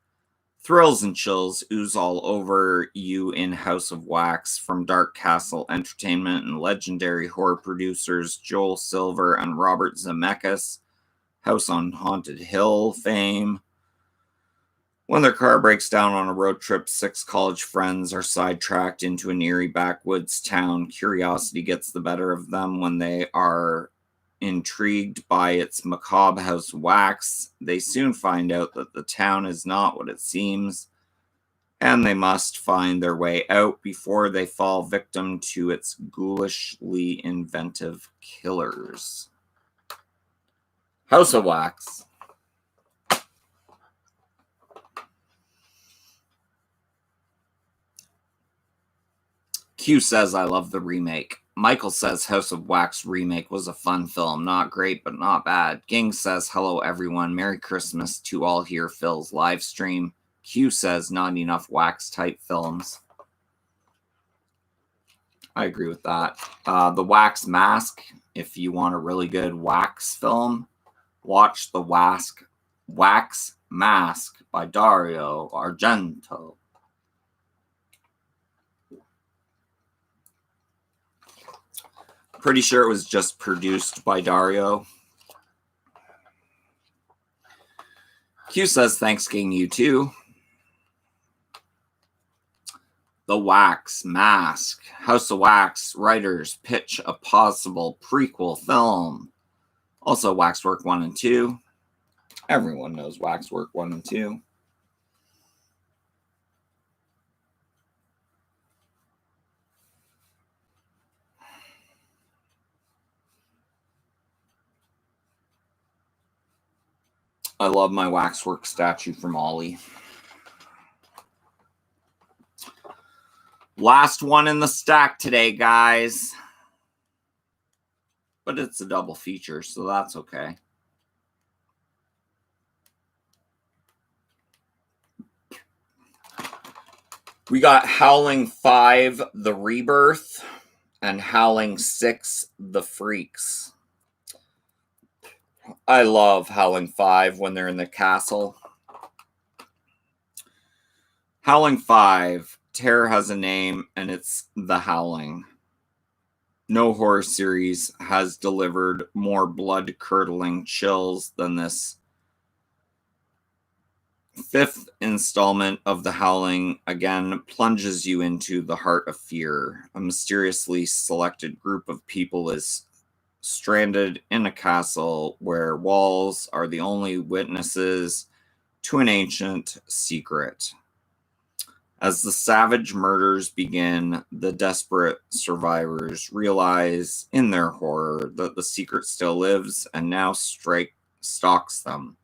thrills and chills ooze all over you in House of Wax from Dark Castle Entertainment and legendary horror producers Joel Silver and Robert Zemeckis, House on Haunted Hill fame. When their car breaks down on a road trip, 6 college friends are sidetracked into an eerie backwoods town. Curiosity gets the better of them when they are intrigued by its macabre House of Wax. They soon find out that the town is not what it seems, and they must find their way out before they fall victim to its ghoulishly inventive killers. House of Wax. Q says, I love the remake. Michael says House of Wax remake was a fun film. Not great, but not bad. Ging says, hello, everyone. Merry Christmas to all here. Phil's live stream. Q says, not enough wax-type films. I agree with that. The Wax Mask. If you want a really good wax film, watch The Wax Mask by Dario Argento. Pretty sure it was just produced by Dario. Q says, thanks, King, you too. The Wax Mask. House of Wax writers pitch a possible prequel film. Also, Waxwork 1 and 2. Everyone knows Waxwork 1 and 2. I love my Waxwork statue from Ollie. Last one in the stack today, guys. But it's a double feature, so that's okay. We got Howling 5, The Rebirth, and Howling 6, The Freaks. I love Howling 5 when they're in the castle. Howling 5, terror has a name, and it's The Howling. No horror series has delivered more blood-curdling chills than this. Fifth installment of The Howling again plunges you into the heart of fear. A mysteriously selected group of people is stranded in a castle where walls are the only witnesses to an ancient secret. As the savage murders begin, the desperate survivors realize in their horror that the secret still lives and now stalks them.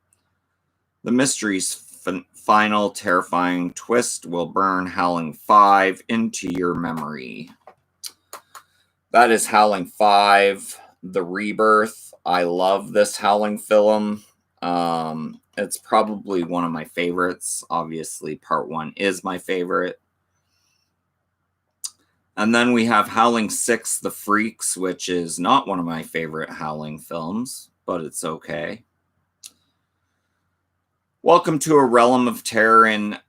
The mystery's final terrifying twist will burn Howling 5 into your memory. That is Howling 5, The Rebirth. I love this Howling film. It's probably one of my favorites. Obviously, part 1 is my favorite. And then we have Howling 6, The Freaks, which is not one of my favorite Howling films, but it's okay. Welcome to a realm of terror, and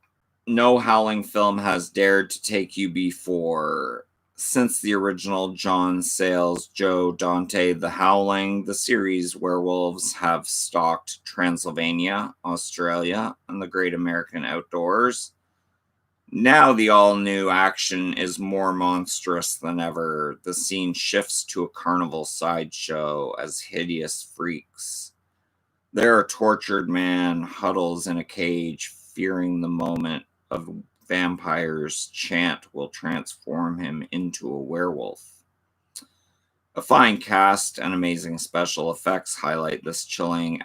no Howling film has dared to take you before. Since the original John Sayles' Joe Dante The Howling, the series werewolves have stalked Transylvania, Australia, and the Great American Outdoors. Now the all-new action is more monstrous than ever. The scene shifts to a carnival sideshow as hideous freaks. There, a tortured man huddles in a cage, fearing the moment of vampire's chant will transform him into a werewolf. A fine cast and amazing special effects highlight this chilling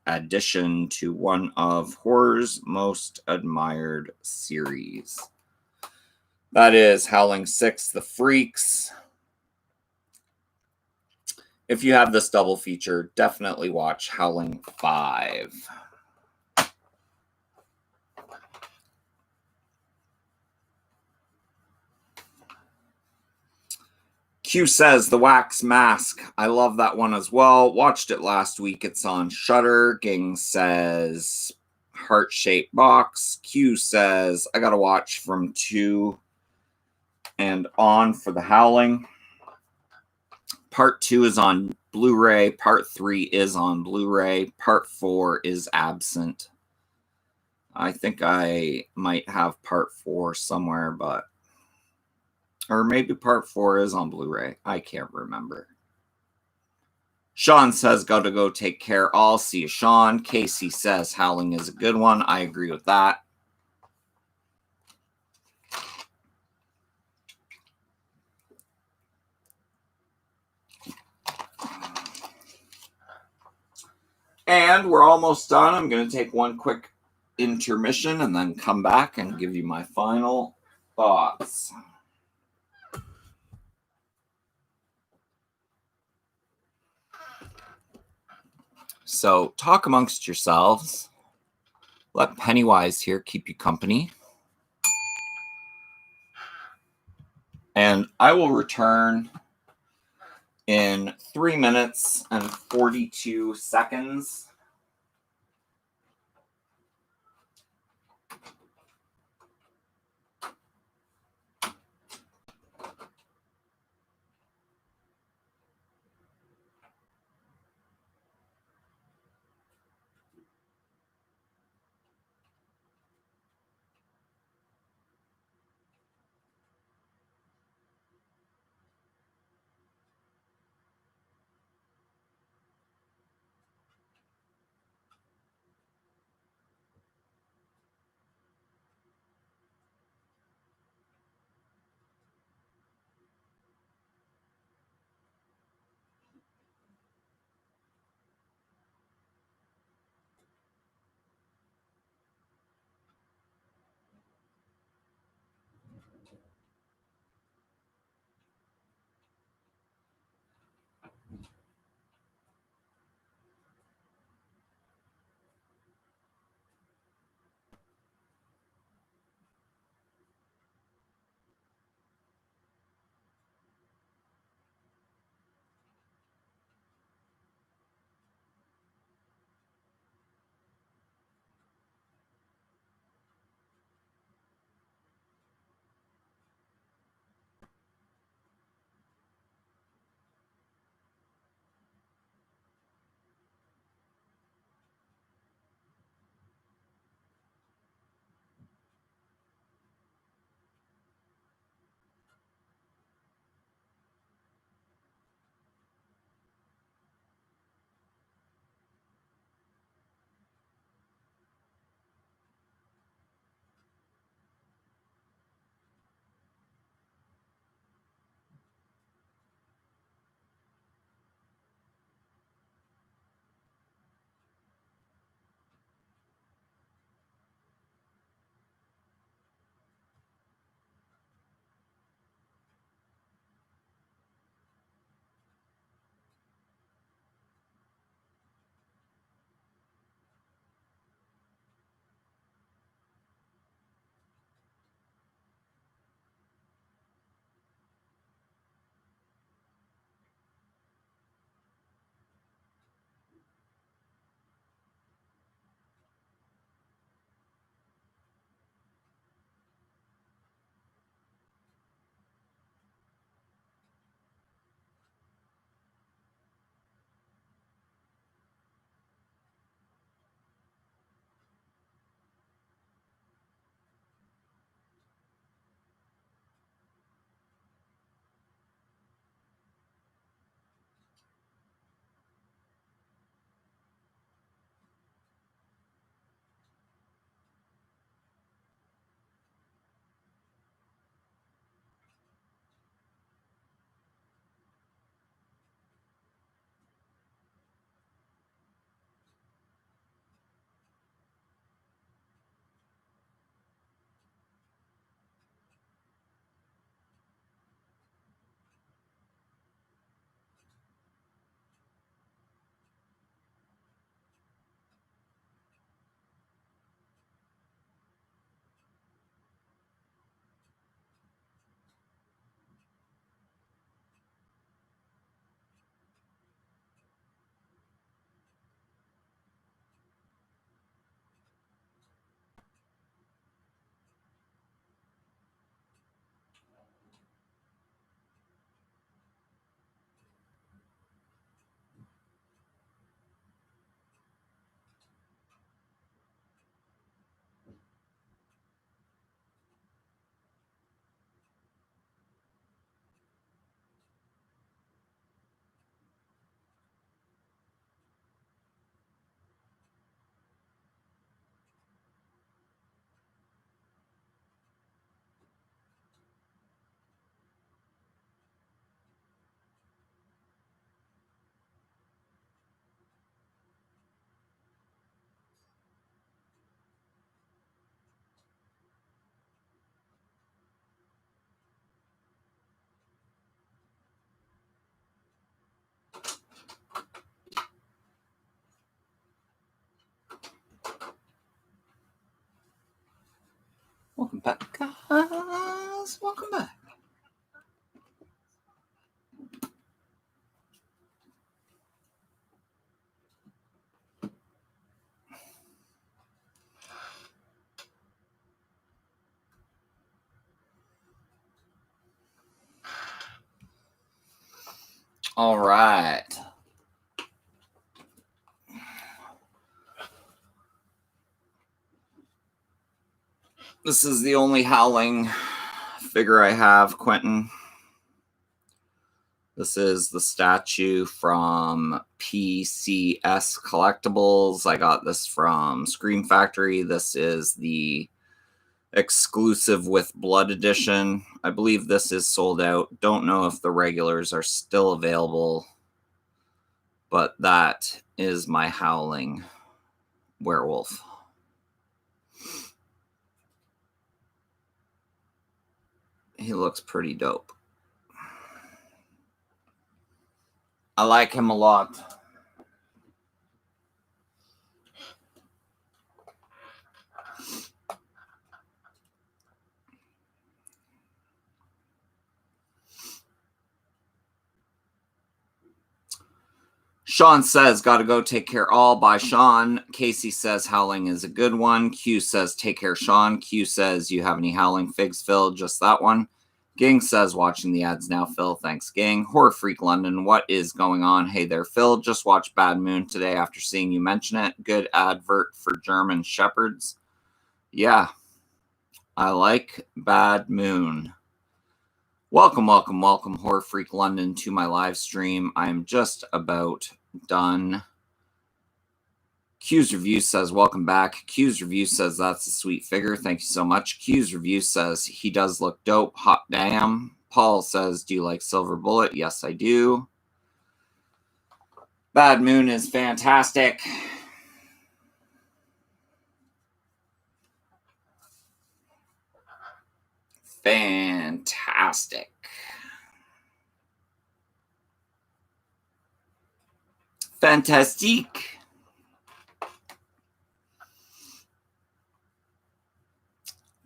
addition to one of horror's most admired series. That is Howling 6, The Freaks. If you have this double feature, definitely watch Howling 5. Q says, The Wax Mask. I love that one as well. Watched it last week. It's on Shudder. Ging says, Heart-shaped box. Q says, I gotta watch from 2 and on for The Howling. Part 2 is on Blu-ray. Part 3 is on Blu-ray. Part 4 is absent. I think I might have Part 4 somewhere, but... Or maybe Part 4 is on Blu-ray. I can't remember. Sean says, gotta go take care. I'll see you, Sean. Casey says, Howling is a good one. I agree with that. And we're almost done. I'm going to take one quick intermission and then come back and give you my final thoughts. So talk amongst yourselves. Let Pennywise here keep you company. And I will return in 3 minutes and 42 seconds. Welcome back, guys. Welcome back. All right. This is the only Howling figure I have, Quentin. This is the statue from PCS Collectibles. I got this from Scream Factory. This is the exclusive with blood edition. I believe this is sold out. Don't know if the regulars are still available, but that is my Howling werewolf. He looks pretty dope. I like him a lot. Sean says, gotta go, take care all. By Sean. Casey says, Howling is a good one. Q says, take care, Sean. Q says, you have any Howling figs, Phil? Just that one. Ging says, watching the ads now, Phil. Thanks, Ging. Horror Freak London, what is going on? Hey there, Phil. Just watched Bad Moon today after seeing you mention it. Good advert for German Shepherds. Yeah, I like Bad Moon. Welcome, welcome, welcome, Horror Freak London, to my live stream. I'm just about done. Q's Review says, welcome back. Q's Review says, that's a sweet figure. Thank you so much. Q's Review says, he does look dope. Hot damn. Paul says, do you like Silver Bullet? Yes, I do. Bad Moon is fantastic. Fantastic. Fantastique.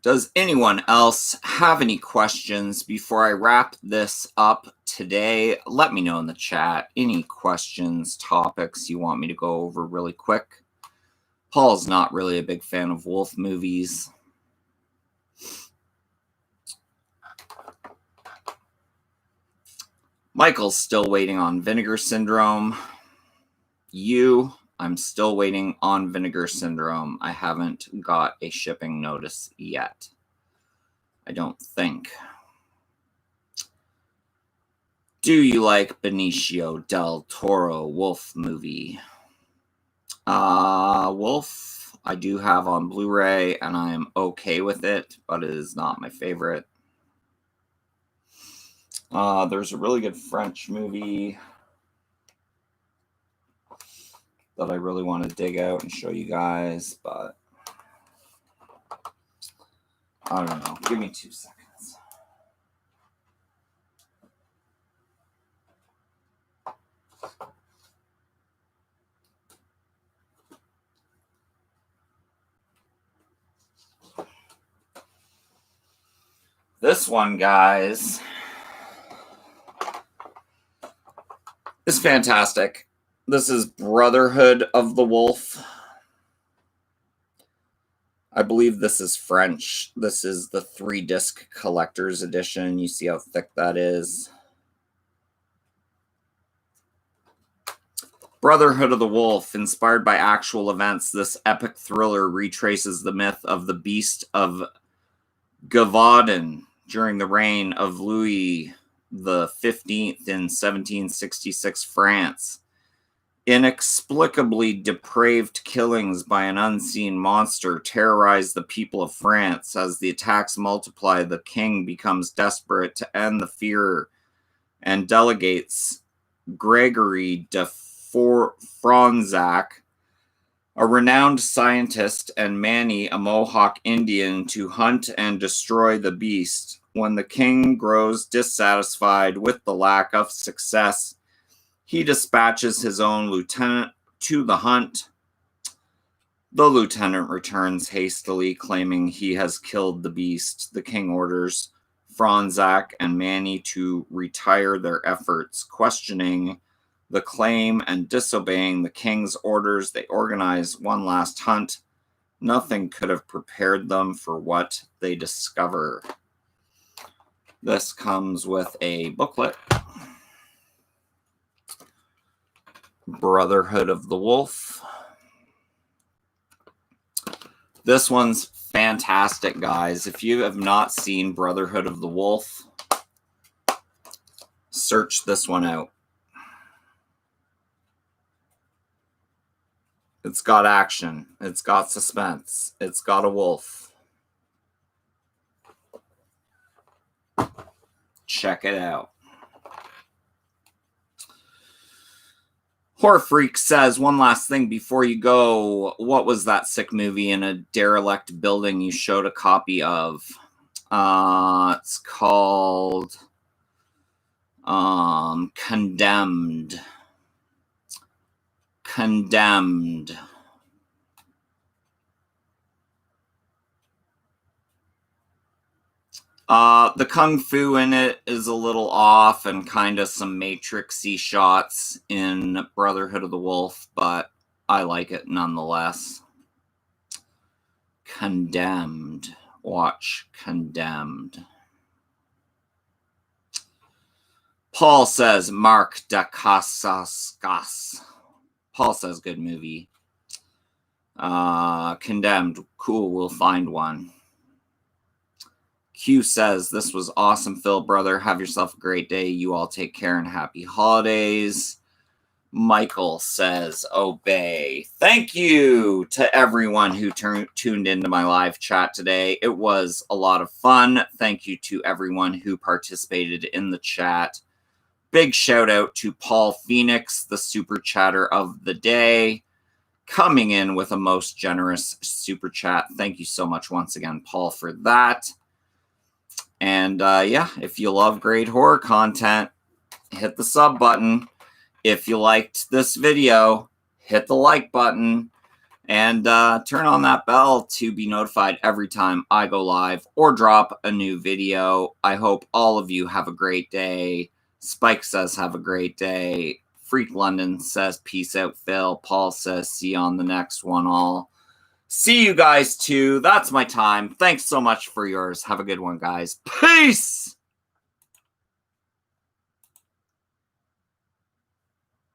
Does anyone else have any questions before I wrap this up today? Let me know in the chat. Any questions, topics you want me to go over really quick? Paul's not really a big fan of wolf movies. Michael's still waiting on Vinegar Syndrome. I'm still waiting on Vinegar Syndrome. I haven't got a shipping notice yet. I don't think. Do you like Benicio del Toro Wolf movie? Wolf, I do have on Blu-ray, and I'm okay with it, but it is not my favorite. There's a really good French movie that I really want to dig out and show you guys, but I don't know. Give me 2 seconds. This one, guys, is fantastic. This is Brotherhood of the Wolf. I believe this is French. This is the 3-disc collector's edition. You see how thick that is. Brotherhood of the Wolf, inspired by actual events, this epic thriller retraces the myth of the Beast of Gavaudan during the reign of Louis XV in 1766 France. Inexplicably depraved killings by an unseen monster terrorize the people of France. As the attacks multiply, the king becomes desperate to end the fear and delegates Gregory de Fronsac, a renowned scientist, and Manny, a Mohawk Indian, to hunt and destroy the beast. When the king grows dissatisfied with the lack of success, he dispatches his own lieutenant to the hunt. The lieutenant returns hastily, claiming he has killed the beast. The king orders Franzak and Manny to retire their efforts, questioning the claim and disobeying the king's orders. They organize one last hunt. Nothing could have prepared them for what they discover. This comes with a booklet. Brotherhood of the Wolf. This one's fantastic, guys. If you have not seen Brotherhood of the Wolf, search this one out. It's got action. It's got suspense. It's got a wolf. Check it out. Horror Freak says, one last thing before you go. What was that sick movie in a derelict building you showed a copy of? It's called Condemned. Condemned. The kung fu in it is a little off and kind of some matrixy shots in Brotherhood of the Wolf, but I like it nonetheless. Condemned. Watch Condemned. Paul says, Mark da Casascas. Paul says, good movie. Condemned. Cool, we'll find one. Q says, this was awesome, Phil, brother. Have yourself a great day. You all take care and happy holidays. Michael says, obey. Thank you to everyone who tuned into my live chat today. It was a lot of fun. Thank you to everyone who participated in the chat. Big shout out to Paul Phoenix, the super chatter of the day, coming in with a most generous super chat. Thank you so much once again, Paul, for that. And yeah, if you love great horror content, hit the sub button. If you liked this video, hit the like button and turn on that bell to be notified every time I go live or drop a new video. I hope all of you have a great day. Spike says, have a great day. Freak London says, peace out, Phil. Paul says, see you on the next one all. See you guys too. That's my time. Thanks so much for yours. Have a good one, guys. Peace!